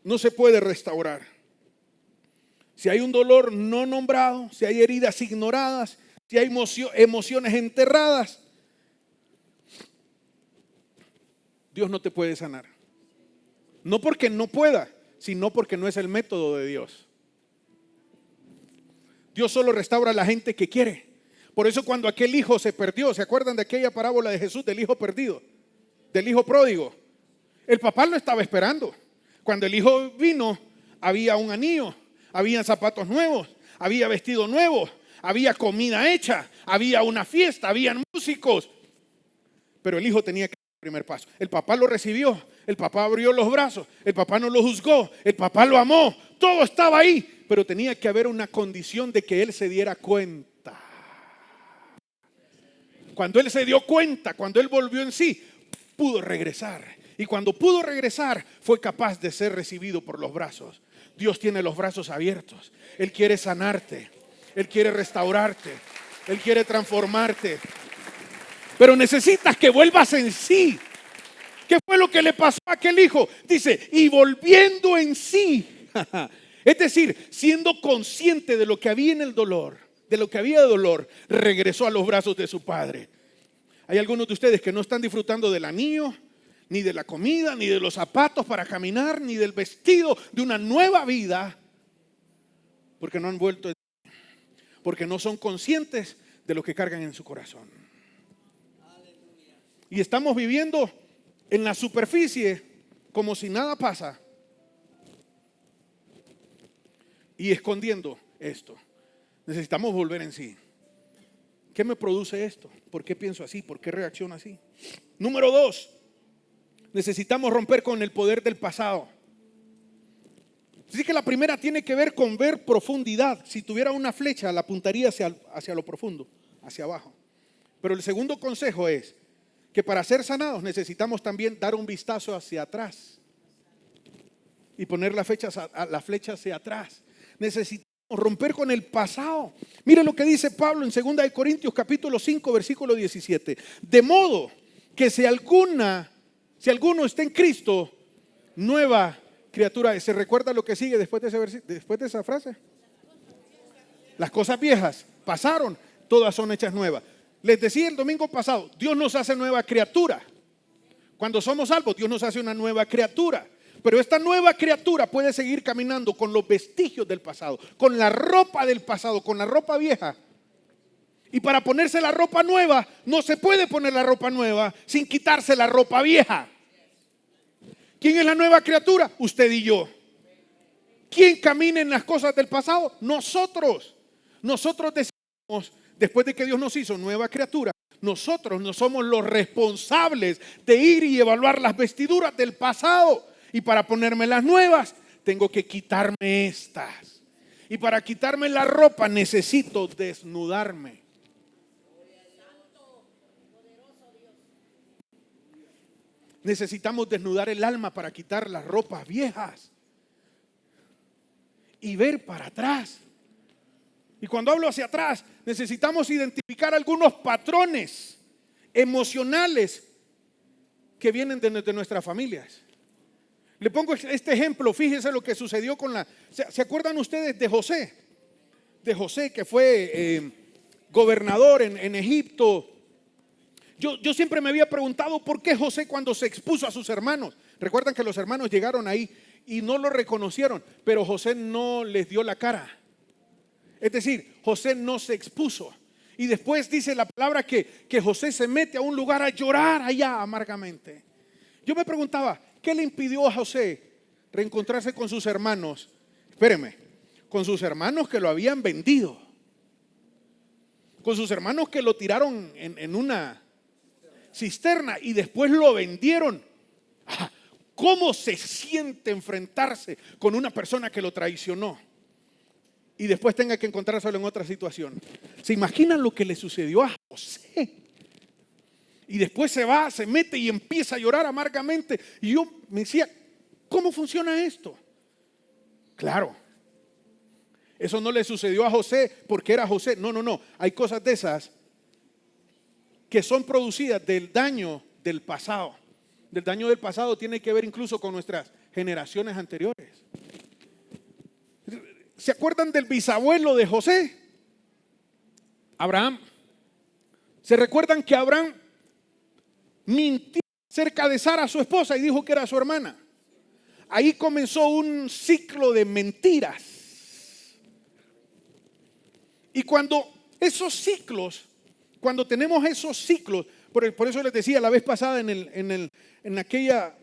no se puede restaurar. Si hay un dolor no nombrado, si hay heridas ignoradas, si hay emociones enterradas, Dios no te puede sanar. No porque no pueda, sino porque no es el método de Dios. Dios solo restaura a la gente que quiere. Por eso cuando aquel hijo se perdió, ¿se acuerdan de aquella parábola de Jesús del hijo perdido? Del hijo pródigo. El papá lo estaba esperando. Cuando el hijo vino, había un anillo, había zapatos nuevos, había vestido nuevo, había comida hecha, había una fiesta, habían músicos. Pero el hijo tenía que dar el primer paso. El papá lo recibió, el papá abrió los brazos, el papá no lo juzgó, el papá lo amó, todo estaba ahí. Pero tenía que haber una condición de que él se diera cuenta. Cuando él se dio cuenta, cuando él volvió en sí, pudo regresar. Y cuando pudo regresar, fue capaz de ser recibido por los brazos. Dios tiene los brazos abiertos. Él quiere sanarte. Él quiere restaurarte. Él quiere transformarte. Pero necesitas que vuelvas en sí. ¿Qué fue lo que le pasó a aquel hijo? Dice, y volviendo en sí. Es decir, siendo consciente de lo que había en el dolor, de lo que había de dolor, regresó a los brazos de su padre. Hay algunos de ustedes que no están disfrutando del anillo, ni de la comida, ni de los zapatos para caminar, ni del vestido de una nueva vida, porque no han vuelto, porque no son conscientes de lo que cargan en su corazón. Y estamos viviendo en la superficie como si nada pasa y escondiendo esto. Necesitamos volver en sí. ¿Qué me produce esto? ¿Por qué pienso así? ¿Por qué reacciono así? Número 2, necesitamos romper con el poder del pasado. Así que la primera tiene que ver con ver profundidad. Si tuviera una flecha, la apuntaría hacia lo profundo, hacia abajo. Pero el segundo consejo es que para ser sanados necesitamos también dar un vistazo hacia atrás y poner la flecha hacia atrás. Necesitamos romper con el pasado. Mire lo que dice Pablo en 2 Corintios capítulo 5 versículo 17. De modo que si alguno está en Cristo, nueva criatura. ¿Se recuerda lo que sigue después de esa frase? Las cosas viejas pasaron, todas son hechas nuevas. Les decía el domingo pasado, Dios nos hace nueva criatura. Cuando somos salvos, Dios nos hace una nueva criatura. Pero esta nueva criatura puede seguir caminando con los vestigios del pasado, con la ropa del pasado, con la ropa vieja. Y para ponerse la ropa nueva, no se puede poner la ropa nueva sin quitarse la ropa vieja. ¿Quién es la nueva criatura? Usted y yo. ¿Quién camina en las cosas del pasado? Nosotros. Nosotros decidimos, después de que Dios nos hizo nueva criatura, nosotros no somos los responsables de ir y evaluar las vestiduras del pasado. Y para ponerme las nuevas, tengo que quitarme estas. Y para quitarme la ropa necesito desnudarme. Necesitamos desnudar el alma para quitar las ropas viejas y ver para atrás. Y cuando hablo hacia atrás, necesitamos identificar algunos patrones emocionales que vienen de nuestras familias. Le pongo este ejemplo, fíjense lo que sucedió con ¿se acuerdan ustedes de José? De José que fue gobernador en Egipto. Yo siempre me había preguntado por qué José cuando se expuso a sus hermanos. Recuerdan que los hermanos llegaron ahí y no lo reconocieron, pero José no les dio la cara. Es decir, José no se expuso. Y después dice la palabra que José se mete a un lugar a llorar allá amargamente. Yo me preguntaba, ¿qué le impidió a José reencontrarse con sus hermanos? Espéreme, con sus hermanos que lo habían vendido, con sus hermanos que lo tiraron en una cisterna y después lo vendieron. ¿Cómo se siente enfrentarse con una persona que lo traicionó y después tenga que encontrárselo en otra situación? ¿Se imaginan lo que le sucedió a José? Y después se mete y empieza a llorar amargamente. Y yo me decía, ¿cómo funciona esto? Claro, eso no le sucedió a José porque era José. No. Hay cosas de esas que son producidas del daño del pasado. Del daño del pasado tiene que ver incluso con nuestras generaciones anteriores. ¿Se acuerdan del bisabuelo de José? Abraham. ¿Se recuerdan que Abraham mintió acerca de Sara, su esposa, y dijo que era su hermana? Ahí comenzó un ciclo de mentiras. Y cuando tenemos esos ciclos, por eso les decía la vez pasada en aquella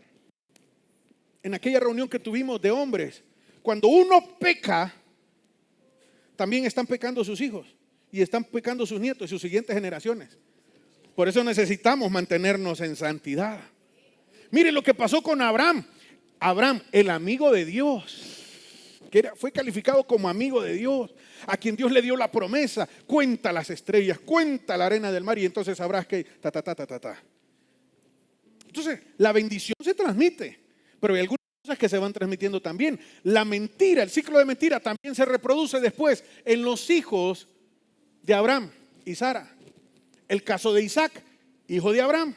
reunión que tuvimos de hombres, cuando uno peca, también están pecando sus hijos y están pecando sus nietos y sus siguientes generaciones. Por eso necesitamos mantenernos en santidad. Mire lo que pasó con Abraham. Abraham, el amigo de Dios, fue calificado como amigo de Dios, a quien Dios le dio la promesa. Cuenta las estrellas, cuenta la arena del mar, y entonces sabrás que Entonces, la bendición se transmite, pero hay algunas cosas que se van transmitiendo también. La mentira, el ciclo de mentira también se reproduce después en los hijos de Abraham y Sara. El caso de Isaac, hijo de Abraham.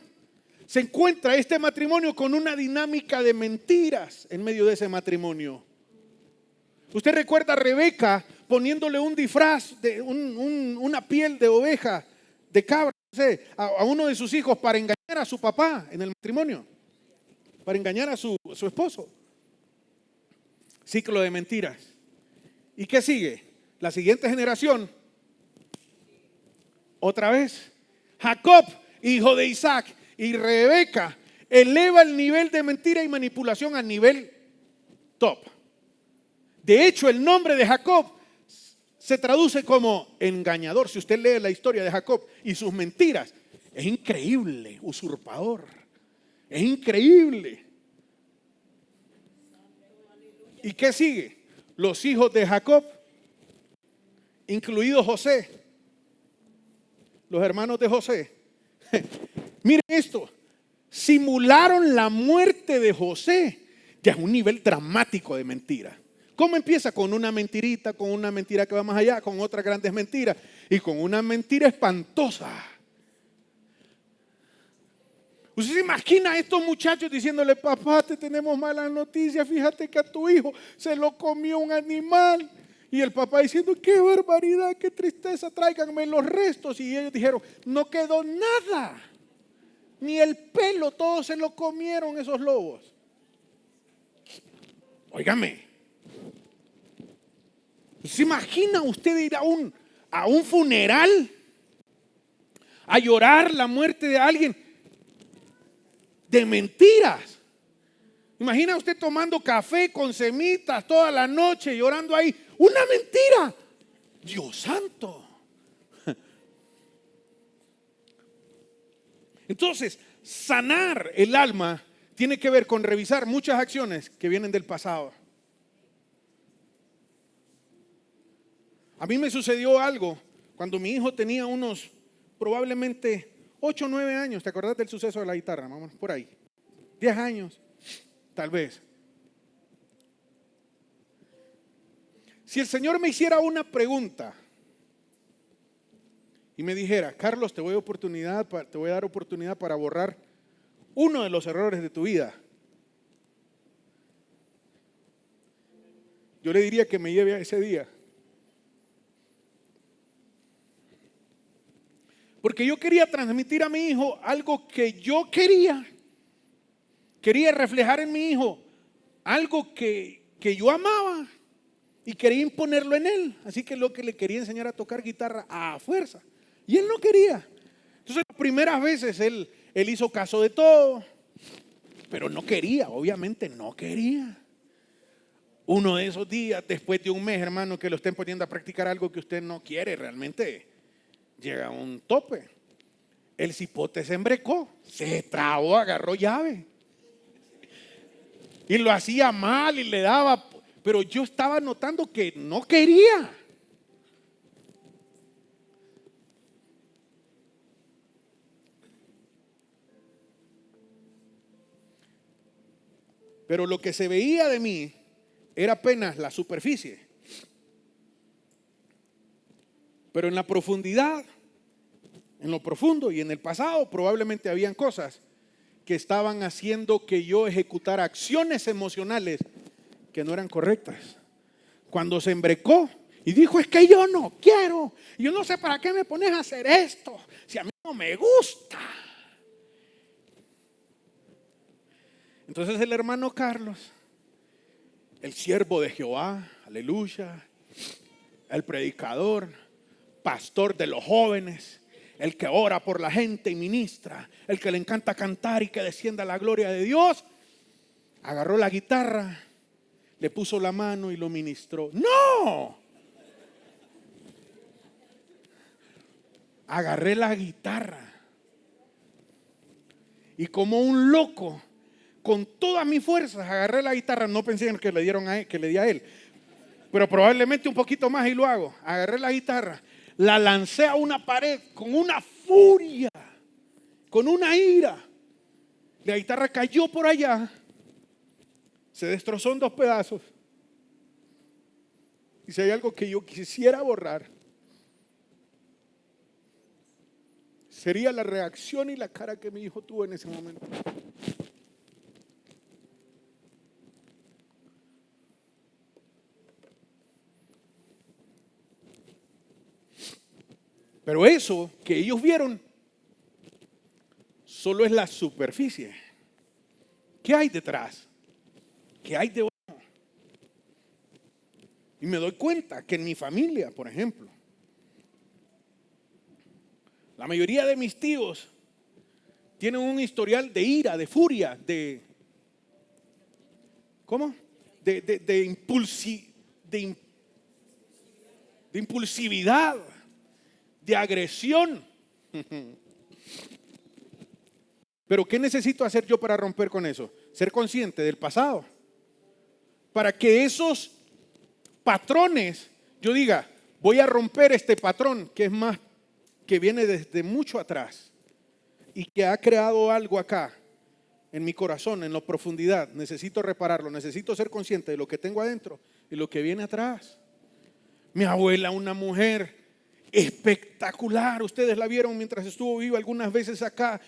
Se encuentra este matrimonio con una dinámica de mentiras en medio de ese matrimonio. Usted recuerda a Rebeca poniéndole un disfraz de una piel de oveja, de cabra, no sé, a uno de sus hijos para engañar a su papá en el matrimonio, para engañar a su esposo. Ciclo de mentiras. ¿Y qué sigue? La siguiente generación, otra vez, Jacob, hijo de Isaac, y Rebeca eleva el nivel de mentira y manipulación a nivel top. De hecho, el nombre de Jacob se traduce como engañador. Si usted lee la historia de Jacob y sus mentiras, es increíble, usurpador. Es increíble. ¿Y qué sigue? Los hijos de Jacob, incluido José, los hermanos de José. Miren esto, simularon la muerte de José, ya es un nivel dramático de mentira. ¿Cómo empieza? Con una mentirita, con una mentira que va más allá, con otras grandes mentiras y con una mentira espantosa. ¿Usted se imagina a estos muchachos diciéndole: papá, te tenemos malas noticias, fíjate que a tu hijo se lo comió un animal? Y el papá diciendo: qué barbaridad, qué tristeza, tráiganme los restos. Y ellos dijeron: no quedó nada, ni el pelo, todos se lo comieron esos lobos. Óigame, ¿se imagina usted ir a un funeral a llorar la muerte de alguien de mentiras? Imagina usted tomando café con semitas toda la noche, llorando ahí. Una mentira. Dios santo. Entonces, sanar el alma tiene que ver con revisar muchas acciones que vienen del pasado. A mí me sucedió algo cuando mi hijo tenía unos probablemente 8 o 9 años. ¿Te acordás del suceso de la guitarra? Vamos por ahí. 10 años, tal vez. Si el Señor me hiciera una pregunta y me dijera: Carlos, te voy a dar oportunidad para borrar uno de los errores de tu vida, yo le diría que me lleve a ese día. Porque yo quería transmitir a mi hijo algo que yo quería reflejar en mi hijo algo que yo amaba y quería imponerlo en él. Así que lo que le quería enseñar a tocar guitarra a fuerza, y él no quería. Entonces las primeras veces él hizo caso de todo, pero no quería, obviamente no quería. Uno de esos días, después de un mes, hermano, que lo estén poniendo a practicar algo que usted no quiere, realmente llega a un tope. El cipote se embrecó, se trabó, agarró llave y lo hacía mal y le daba, pero yo estaba notando que no quería. Pero lo que se veía de mí era apenas la superficie. Pero en la profundidad, en lo profundo y en el pasado, probablemente habían cosas que estaban haciendo que yo ejecutara acciones emocionales que no eran correctas. Cuando se embrecó Y dijo, es que yo no quiero. Yo no sé para qué me pones a hacer esto, si a mí no me gusta. Entonces el hermano Carlos, el siervo de Jehová, aleluya, el predicador, pastor de los jóvenes, el que ora por la gente y ministra, el que le encanta cantar y que descienda la gloria de Dios, agarró la guitarra, le puso la mano y lo ministró. ¡No! Agarré la guitarra y como un loco, con todas mis fuerzas, agarré la guitarra. No pensé en que le dieron a él, que le di a él, pero probablemente un poquito más y lo hago. Agarré la guitarra, la lancé a una pared con una furia, con una ira. La guitarra cayó por allá, se destrozó en 2 pedazos. Y si hay algo que yo quisiera borrar, sería la reacción y la cara que mi hijo tuvo en ese momento. Pero eso que ellos vieron solo es la superficie. ¿Qué hay detrás? ¿Qué hay debajo? Y me doy cuenta que en mi familia, por ejemplo, la mayoría de mis tíos tienen un historial de ira, de furia, de impulsividad, de agresión. Pero ¿qué necesito hacer yo para romper con eso? Ser consciente del pasado. Para que esos patrones, yo diga, voy a romper este patrón que es más, que viene desde mucho atrás y que ha creado algo acá en mi corazón, en la profundidad. Necesito repararlo, necesito ser consciente de lo que tengo adentro y lo que viene atrás. Mi abuela, una mujer espectacular, ustedes la vieron mientras estuvo viva algunas veces acá,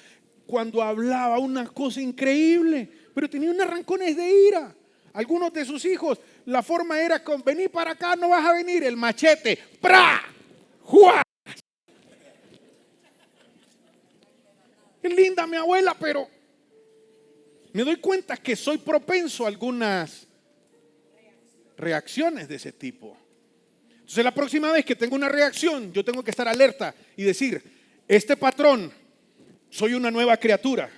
cuando hablaba una cosa increíble, pero tenía unos arrancones de ira. Algunos de sus hijos, la forma era con vení para acá, no vas a venir, el machete, ¡pra! ¡Juá! Qué linda mi abuela, pero me doy cuenta que soy propenso a algunas reacciones de ese tipo. Entonces la próxima vez que tengo una reacción, yo tengo que estar alerta y decir, este patrón, soy una nueva criatura.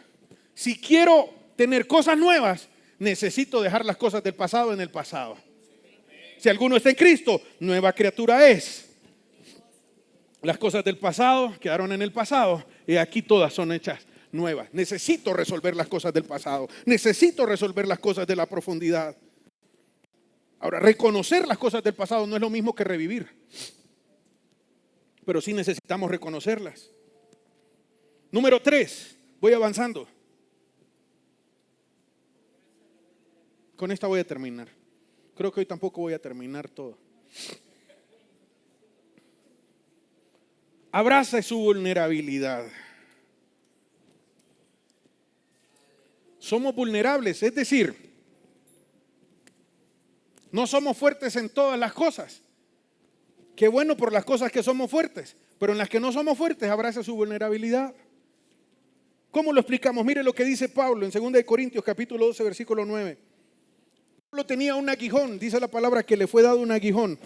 Si quiero tener cosas nuevas, necesito dejar las cosas del pasado en el pasado. Si alguno está en Cristo, nueva criatura es. Las cosas del pasado quedaron en el pasado y aquí todas son hechas nuevas. Necesito resolver las cosas del pasado. Necesito resolver las cosas de la profundidad. Ahora, reconocer las cosas del pasado no es lo mismo que revivir, pero sí necesitamos reconocerlas. Número 3, voy avanzando. Con esta voy a terminar. Creo que hoy tampoco voy a terminar todo. Abraza su vulnerabilidad. Somos vulnerables, es decir, no somos fuertes en todas las cosas. Qué bueno por las cosas que somos fuertes, pero en las que no somos fuertes, abraza su vulnerabilidad. ¿Cómo lo explicamos? Mire lo que dice Pablo en 2 Corintios capítulo 12, versículo 9. Pablo tenía un aguijón, dice la palabra que le fue dado un aguijón.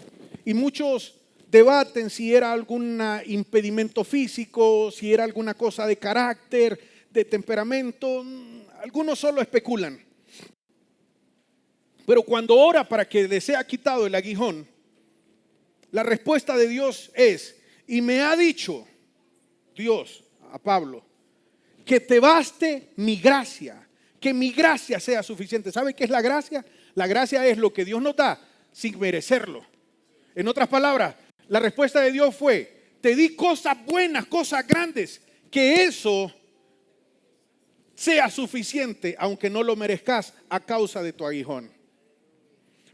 Y muchos debaten si era algún impedimento físico, si era alguna cosa de carácter, de temperamento. Algunos solo especulan. Pero cuando ora para que le sea quitado el aguijón, la respuesta de Dios es, y me ha dicho Dios a Pablo, que te baste mi gracia, que mi gracia sea suficiente. ¿Sabe qué es la gracia? La gracia es lo que Dios nos da sin merecerlo. En otras palabras, la respuesta de Dios fue, te di cosas buenas, cosas grandes, que eso sea suficiente, aunque no lo merezcas a causa de tu aguijón.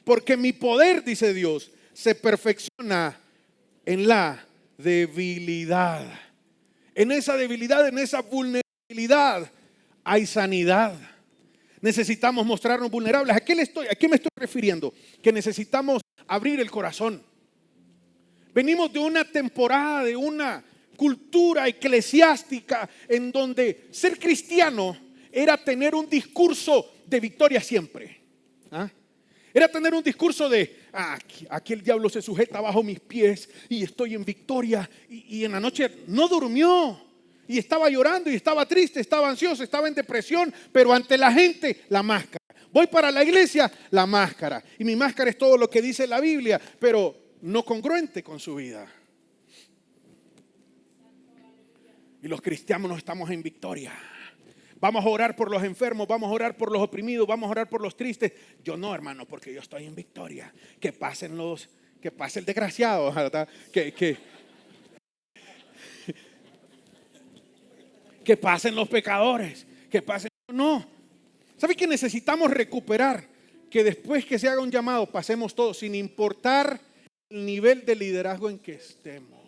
Porque mi poder, dice Dios, se perfecciona en la debilidad. En esa debilidad, en esa vulnerabilidad, hay sanidad. Necesitamos mostrarnos vulnerables. ¿A qué me estoy refiriendo? Que necesitamos abrir el corazón. Venimos de una temporada, de una cultura eclesiástica en donde ser cristiano era tener un discurso de victoria siempre. ¿Ah? Era tener un discurso de aquí el diablo se sujeta bajo mis pies y estoy en victoria. Y en la noche no durmió y estaba llorando y estaba triste, estaba ansioso, estaba en depresión, pero ante la gente la máscara. Voy para la iglesia, la máscara. Y mi máscara es todo lo que dice la Biblia, pero no congruente con su vida. Y los cristianos no estamos en victoria. Vamos a orar por los enfermos, vamos a orar por los oprimidos, vamos a orar por los tristes. Yo no, hermano, porque yo estoy en victoria. Que pase el desgraciado, ¿verdad? Que pasen los pecadores, que pasen. No. ¿Sabe que necesitamos recuperar? Que después que se haga un llamado pasemos todos, sin importar el nivel de liderazgo en que estemos.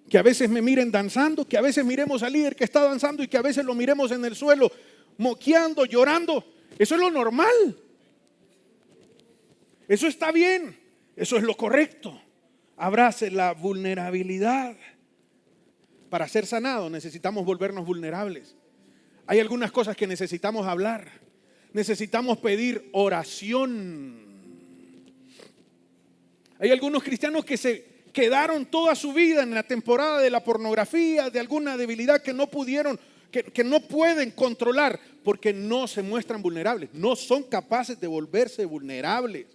Que a veces me miren danzando, que a veces miremos al líder que está danzando y que a veces lo miremos en el suelo, moqueando, llorando. Eso es lo normal. Eso está bien. Eso es lo correcto. Abrace la vulnerabilidad. Para ser sanado necesitamos volvernos vulnerables. Hay algunas cosas que necesitamos hablar. Necesitamos pedir oración. Hay algunos cristianos que se quedaron toda su vida en la temporada de la pornografía, de alguna debilidad que no pudieron, que no pueden controlar, porque no se muestran vulnerables, no son capaces de volverse vulnerables.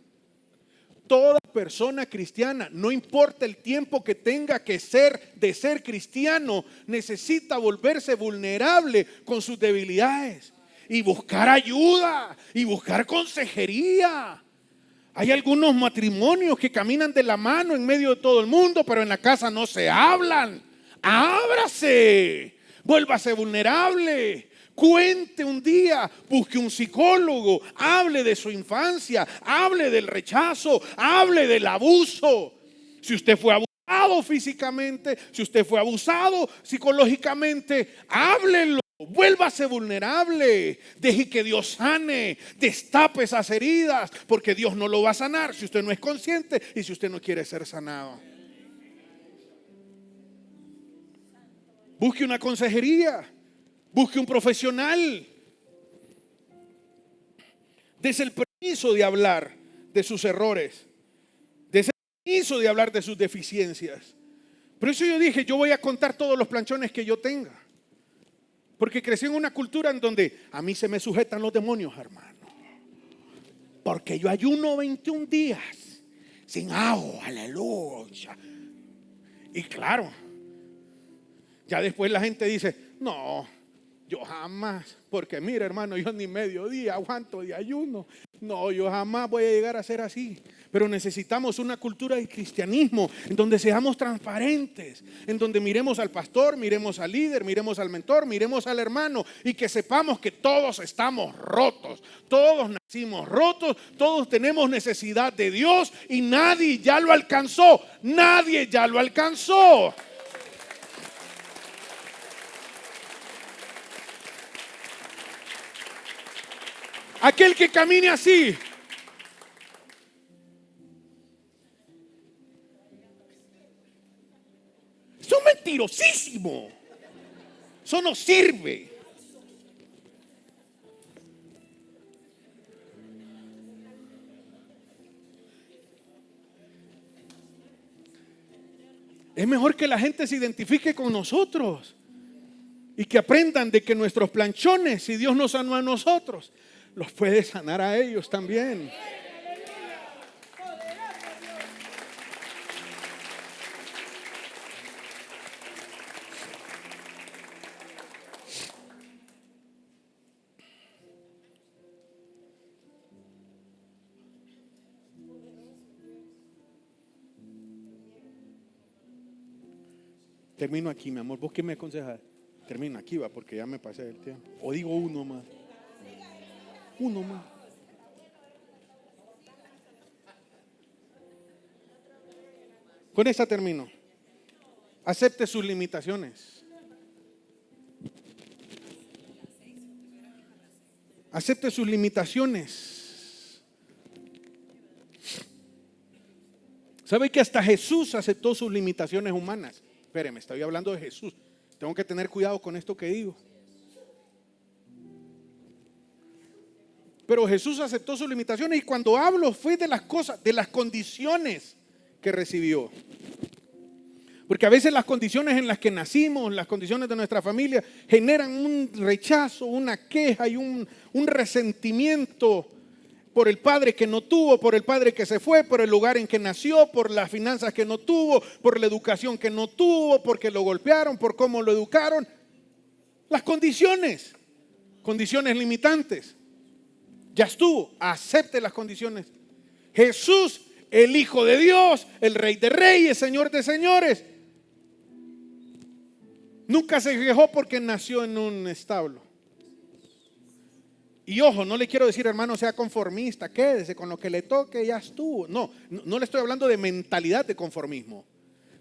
Toda persona cristiana, no importa el tiempo que tenga que ser de ser cristiano, necesita volverse vulnerable con sus debilidades y buscar ayuda y buscar consejería. Hay algunos matrimonios que caminan de la mano en medio de todo el mundo, pero en la casa no se hablan. Ábrase, vuélvase vulnerable. Cuente un día, busque un psicólogo, hable de su infancia, hable del rechazo, hable del abuso. Si usted fue abusado físicamente, si usted fue abusado psicológicamente, háblelo. Vuélvase vulnerable, deje que Dios sane, destape esas heridas, porque Dios no lo va a sanar si usted no es consciente y si usted no quiere ser sanado. Busque una consejería, busque un profesional. Dese el permiso de hablar de sus errores, dese el permiso de hablar de sus deficiencias. Por eso yo dije, yo voy a contar todos los planchones que yo tenga. Porque crecí en una cultura en donde a mí se me sujetan los demonios, hermano. Porque yo ayuno 21 días sin agua, aleluya. Y claro, ya después la gente dice, no, yo jamás, porque mira, hermano, yo ni mediodía aguanto de ayuno. No, yo jamás voy a llegar a ser así. Pero necesitamos una cultura de cristianismo en donde seamos transparentes, en donde miremos al pastor, miremos al líder, miremos al mentor, miremos al hermano y que sepamos que todos estamos rotos, todos nacimos rotos, todos tenemos necesidad de Dios y nadie ya lo alcanzó, nadie ya lo alcanzó. Aquel que camine así es un mentirosísimo. Eso no sirve. Es mejor que la gente se identifique con nosotros y que aprendan de que nuestros planchones, si Dios nos sanó a nosotros, los puede sanar a ellos también. Termino aquí, mi amor. ¿Vos qué me aconsejas? Termino aquí, va, porque ya me pasé del tiempo. O digo uno más. Uno más. Con esta termino. Acepte sus limitaciones. Acepte sus limitaciones. ¿Sabe que hasta Jesús aceptó sus limitaciones humanas? Espéreme, estoy hablando de Jesús. Tengo que tener cuidado con esto que digo. Pero Jesús aceptó sus limitaciones, y cuando hablo fue de las cosas, de las condiciones que recibió. Porque a veces las condiciones en las que nacimos, las condiciones de nuestra familia, generan un rechazo, una queja y un resentimiento por el padre que no tuvo, por el padre que se fue, por el lugar en que nació, por las finanzas que no tuvo, por la educación que no tuvo, porque lo golpearon, por cómo lo educaron. Las condiciones limitantes. Ya estuvo, acepte las condiciones. Jesús, el Hijo de Dios, el Rey de Reyes, Señor de Señores, nunca se quejó porque nació en un establo. Y ojo, no le quiero decir, hermano, sea conformista, quédese con lo que le toque, ya estuvo. No le estoy hablando de mentalidad de conformismo.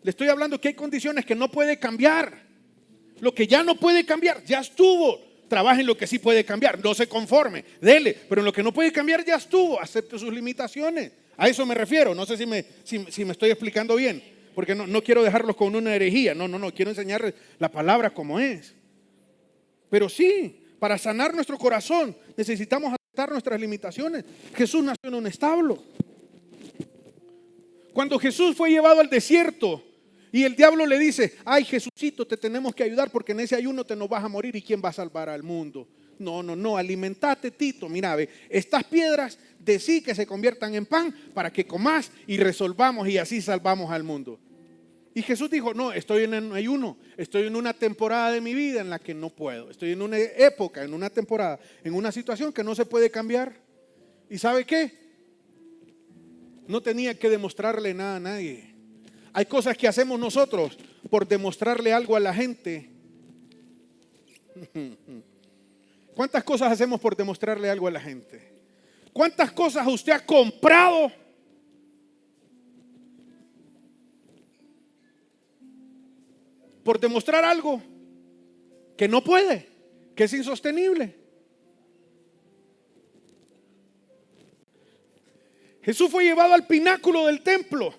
Le estoy hablando que hay condiciones que no puede cambiar. Lo que ya no puede cambiar, ya estuvo. Trabaje en lo que sí puede cambiar, no se conforme, dele, pero en lo que no puede cambiar ya estuvo, acepte sus limitaciones. A eso me refiero, no sé si me estoy explicando bien, porque no quiero dejarlos con una herejía, no, quiero enseñarles la palabra como es. Pero sí, para sanar nuestro corazón necesitamos aceptar nuestras limitaciones. Jesús nació en un establo. Cuando Jesús fue llevado al desierto, y el diablo le dice: ay, Jesucito, te tenemos que ayudar porque en ese ayuno te nos vas a morir, ¿y quién va a salvar al mundo? No, alimentate, Tito. Mira, ve, estas piedras decí que se conviertan en pan para que comás y resolvamos, y así salvamos al mundo. Y Jesús dijo: no, estoy en un ayuno, estoy en una temporada de mi vida en la que no puedo. Estoy en una época, en una temporada, en una situación que no se puede cambiar. ¿Y sabe qué? No tenía que demostrarle nada a nadie. Hay cosas que hacemos nosotros por demostrarle algo a la gente. ¿Cuántas cosas hacemos por demostrarle algo a la gente? ¿Cuántas cosas usted ha comprado por demostrar algo que no puede, que es insostenible? Jesús fue llevado al pináculo del templo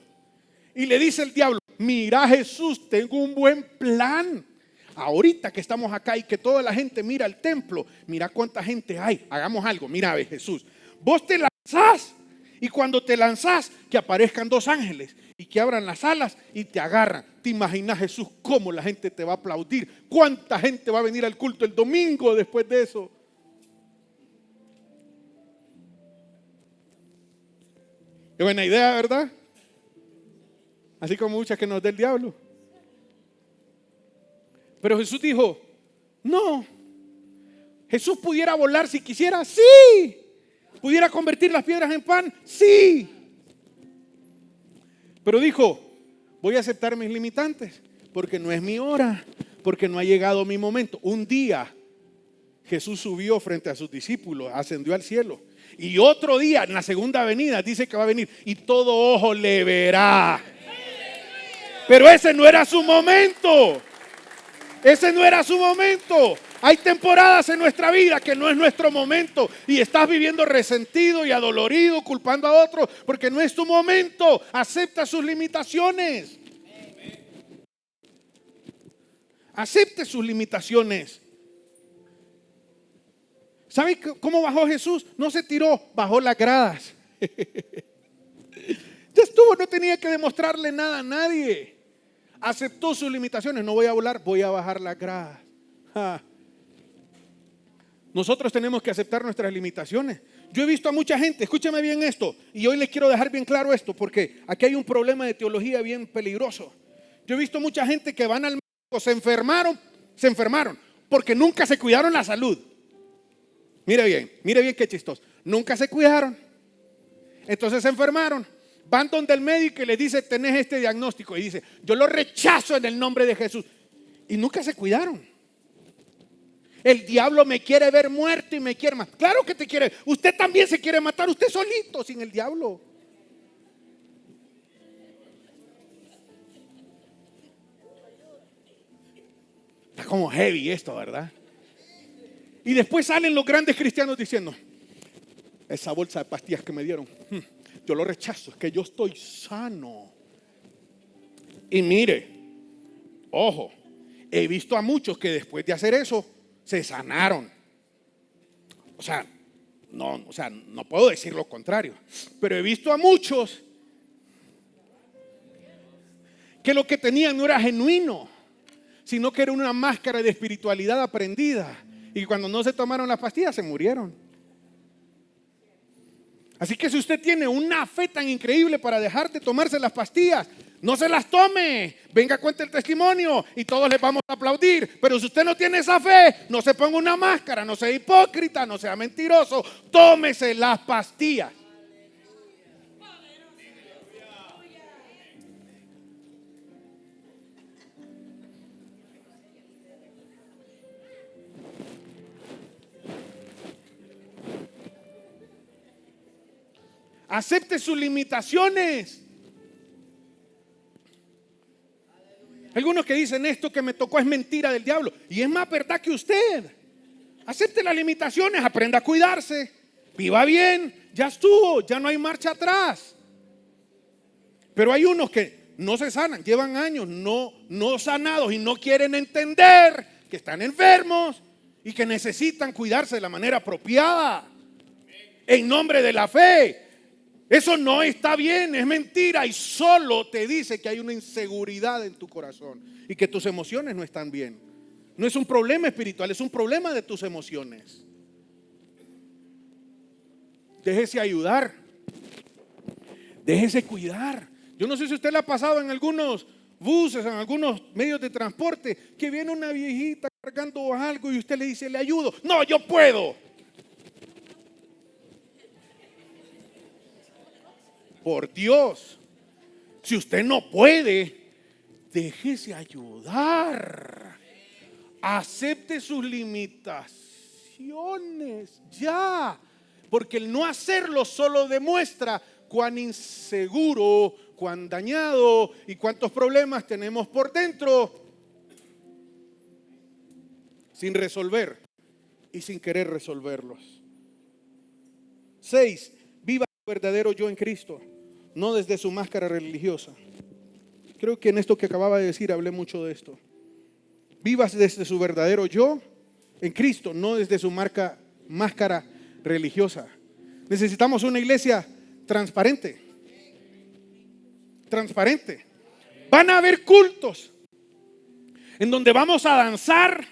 y le dice el diablo: mira, Jesús, tengo un buen plan. Ahorita que estamos acá y que toda la gente mira el templo, mira cuánta gente hay, hagamos algo. Mira, ve, Jesús, vos te lanzás, y cuando te lanzás, que aparezcan dos ángeles y que abran las alas y te agarran. ¿Te imaginas, Jesús, cómo la gente te va a aplaudir? ¿Cuánta gente va a venir al culto el domingo después de eso? Qué buena idea, ¿verdad? Así como muchas que nos dé el diablo. Pero Jesús dijo: no. Jesús pudiera volar si quisiera, sí. Pudiera convertir las piedras en pan, sí. Pero dijo: voy a aceptar mis limitantes, porque no es mi hora, porque no ha llegado mi momento. Un día Jesús subió frente a sus discípulos, ascendió al cielo. Y otro día, en la segunda venida, dice que va a venir y todo ojo le verá. Pero ese no era su momento. Ese no era su momento. Hay temporadas en nuestra vida que no es nuestro momento, y estás viviendo resentido y adolorido, culpando a otros porque no es tu momento. Acepta sus limitaciones. Acepte sus limitaciones. ¿Sabe cómo bajó Jesús? No se tiró, bajó las gradas. Ya estuvo, no tenía que demostrarle nada a nadie. Aceptó sus limitaciones. No voy a volar, voy a bajar las gradas. Nosotros tenemos que aceptar nuestras limitaciones. Yo he visto a mucha gente, escúchame bien esto, y hoy les quiero dejar bien claro esto, porque aquí hay un problema de teología bien peligroso. Yo he visto mucha gente que van al médico, se enfermaron, porque nunca se cuidaron la salud. Mire bien qué chistoso. Nunca se cuidaron, entonces se enfermaron. Van donde el médico y le dice: tenés este diagnóstico, y dice: yo lo rechazo en el nombre de Jesús. Y nunca se cuidaron. El diablo me quiere ver muerto y me quiere matar. Claro que te quiere. Usted también se quiere matar, usted solito, sin el diablo. Está como heavy esto, ¿verdad? Y después salen los grandes cristianos diciendo, esa bolsa de pastillas que me dieron, yo lo rechazo, es que yo estoy sano. Y mire, ojo, he visto a muchos que después de hacer eso se sanaron. O sea, no puedo decir lo contrario, pero he visto a muchos que lo que tenían no era genuino, sino que era una máscara de espiritualidad aprendida. Y cuando no se tomaron las pastillas se murieron. Así que si usted tiene una fe tan increíble para dejar de tomarse las pastillas, no se las tome. Venga, cuente el testimonio y todos les vamos a aplaudir. Pero si usted no tiene esa fe, no se ponga una máscara, no sea hipócrita, no sea mentiroso. Tómese las pastillas. Acepte sus limitaciones. Algunos que dicen esto que me tocó es mentira del diablo. Y es más verdad que usted. Acepte las limitaciones, aprenda a cuidarse, viva bien, ya estuvo, ya no hay marcha atrás. Pero hay unos que no se sanan, llevan años no sanados y no quieren entender que están enfermos y que necesitan cuidarse de la manera apropiada. En nombre de la fe. Eso no está bien, es mentira y solo te dice que hay una inseguridad en tu corazón y que tus emociones no están bien. No es un problema espiritual, es un problema de tus emociones. Déjese ayudar, déjese cuidar. Yo no sé si a usted le ha pasado en algunos buses, en algunos medios de transporte, que viene una viejita cargando algo y usted le dice, le ayudo. No, yo puedo. Por Dios, si usted no puede, déjese ayudar. Acepte sus limitaciones ya, porque el no hacerlo solo demuestra cuán inseguro, cuán dañado y cuántos problemas tenemos por dentro sin resolver y sin querer resolverlos. 6. Viva su verdadero yo en Cristo, no desde su máscara religiosa. Creo que en esto que acababa de decir hablé mucho de esto. Vivas desde su verdadero yo en Cristo, no desde su máscara religiosa. Necesitamos una iglesia transparente. Transparente. Van a haber cultos en donde vamos a danzar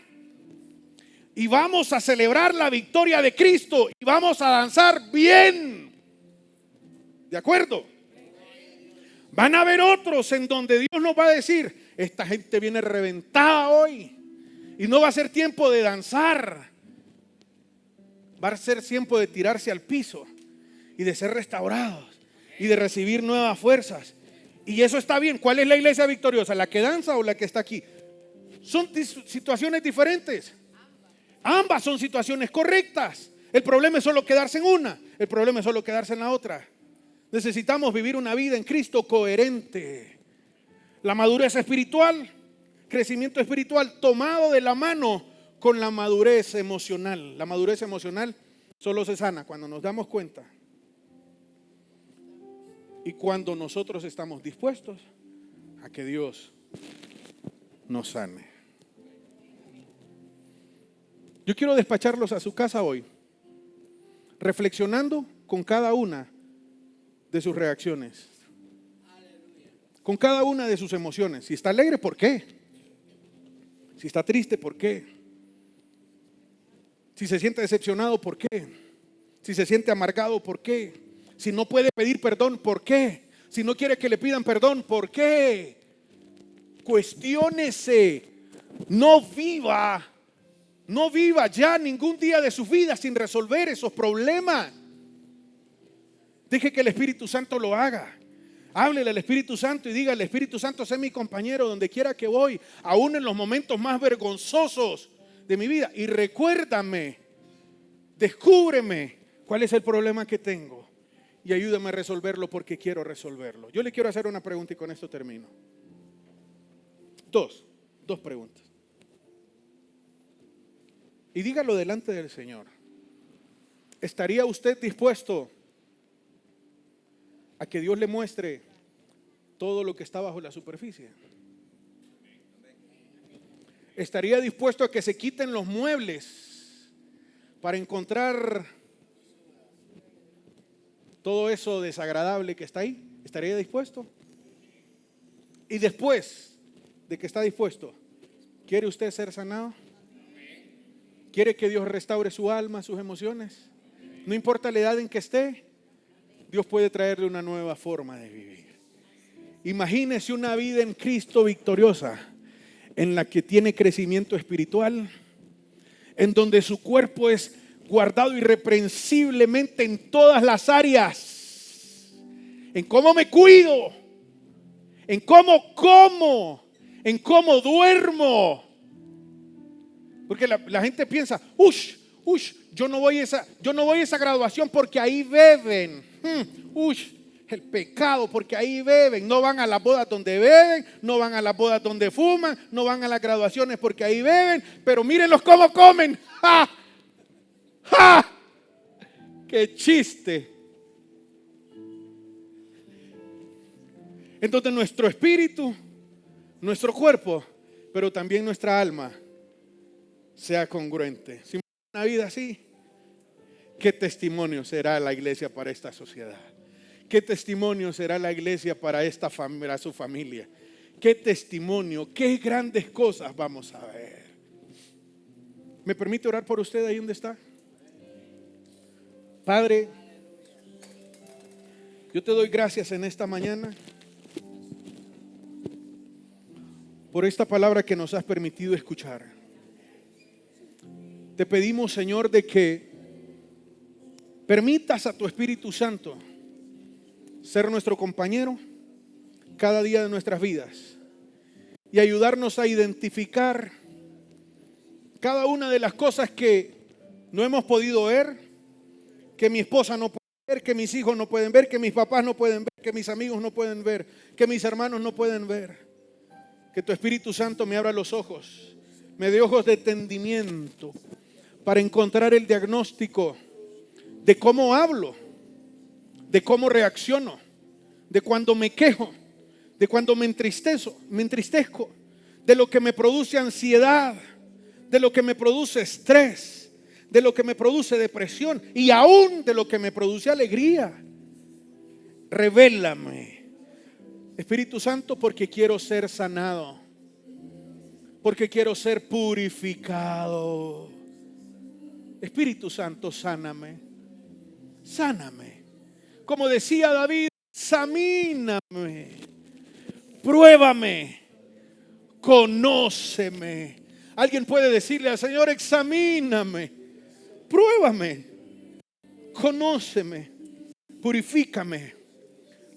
y vamos a celebrar la victoria de Cristo y vamos a danzar bien. ¿De acuerdo? Van a haber otros en donde Dios nos va a decir, esta gente viene reventada hoy y no va a ser tiempo de danzar, va a ser tiempo de tirarse al piso y de ser restaurados y de recibir nuevas fuerzas. Y eso está bien. ¿Cuál es la iglesia victoriosa? ¿La que danza o la que está aquí? Son situaciones diferentes. Ambas son situaciones correctas. El problema es solo quedarse en una, el problema es solo quedarse en la otra. Necesitamos vivir una vida en Cristo coherente. La madurez espiritual, crecimiento espiritual tomado de la mano con la madurez emocional. La madurez emocional solo se sana cuando nos damos cuenta y cuando nosotros estamos dispuestos a que Dios nos sane. Yo quiero despacharlos a su casa hoy, reflexionando con cada una de sus reacciones, con cada una de sus emociones. Si está alegre, ¿por qué? Si está triste, ¿por qué? Si se siente decepcionado, ¿por qué? Si se siente amargado, ¿por qué? Si no puede pedir perdón, ¿por qué? Si no quiere que le pidan perdón, ¿por qué? Cuestiónese. No viva ya ningún día de su vida sin resolver esos problemas. Deje que el Espíritu Santo lo haga. Háblele al Espíritu Santo y diga, el Espíritu Santo, sé mi compañero donde quiera que voy, aún en los momentos más vergonzosos de mi vida. Y recuérdame, descúbreme cuál es el problema que tengo y ayúdame a resolverlo porque quiero resolverlo. Yo le quiero hacer una pregunta y con esto termino. Dos preguntas. y dígalo delante del Señor. ¿Estaría usted dispuesto a que Dios le muestre todo lo que está bajo la superficie? ¿Estaría dispuesto a que se quiten los muebles para encontrar todo eso desagradable que está ahí? ¿Estaría dispuesto? Y después de que está dispuesto, ¿quiere usted ser sanado? ¿Quiere que Dios restaure su alma, sus emociones? No importa la edad en que esté, Dios puede traerle una nueva forma de vivir. Imagínese una vida en Cristo victoriosa, en la que tiene crecimiento espiritual, en donde su cuerpo es guardado irreprensiblemente en todas las áreas, en cómo me cuido, en cómo como, en cómo duermo. Porque la gente piensa, yo no voy a esa graduación porque ahí beben. El pecado, porque ahí beben. No van a las bodas donde beben, no van a las bodas donde fuman, no van a las graduaciones porque ahí beben. Pero mírenlos cómo comen. ¡Ja! ¡Ja! ¡Qué chiste! Entonces nuestro espíritu, nuestro cuerpo, pero también nuestra alma sea congruente. Si una vida así, ¿qué testimonio será la iglesia para esta sociedad? ¿Qué testimonio será la iglesia para esta familia, para su familia? ¿Qué testimonio, qué grandes cosas vamos a ver? ¿Me permite orar por usted ahí donde está? Padre, yo te doy gracias en esta mañana por esta palabra que nos has permitido escuchar. Te pedimos, Señor, de que permitas a tu Espíritu Santo ser nuestro compañero cada día de nuestras vidas y ayudarnos a identificar cada una de las cosas que no hemos podido ver, que mi esposa no puede ver, que mis hijos no pueden ver, que mis papás no pueden ver, que mis amigos no pueden ver, que mis hermanos no pueden ver. Que tu Espíritu Santo me abra los ojos, me dé ojos de entendimiento para encontrar el diagnóstico de cómo hablo, de cómo reacciono, de cuando me quejo, de cuando me entristezco, de lo que me produce ansiedad, de lo que me produce estrés, de lo que me produce depresión y aún de lo que me produce alegría. Revélame, Espíritu Santo, porque quiero ser sanado, porque quiero ser purificado. Espíritu Santo, sáname, sáname. Como decía David, examíname, pruébame, conóceme. Alguien puede decirle al Señor, examíname, pruébame, conóceme, purifícame.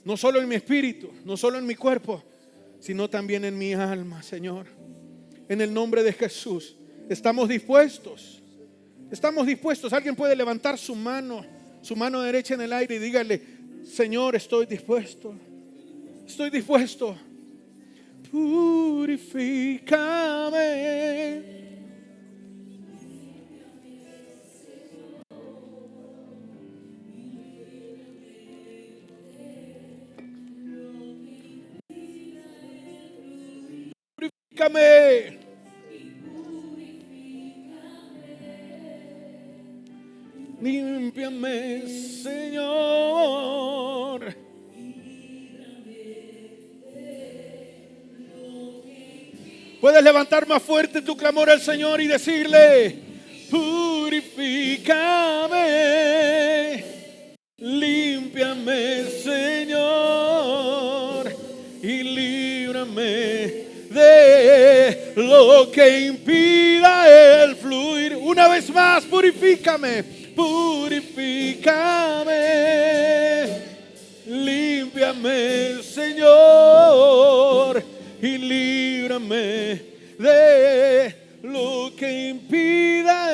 No solo en mi espíritu, no solo en mi cuerpo, sino también en mi alma, Señor. En el nombre de Jesús, estamos dispuestos. Estamos dispuestos. Alguien puede levantar su mano derecha en el aire y dígale, Señor, estoy dispuesto. Estoy dispuesto. Purifícame. Purifícame. Límpiame, Señor. Puedes levantar más fuerte tu clamor al Señor y decirle, purifícame, límpiame, Señor, y líbrame de lo que impida el fluir. Una vez más, purifícame, purifícame, límpiame, Señor, y líbrame de lo que impida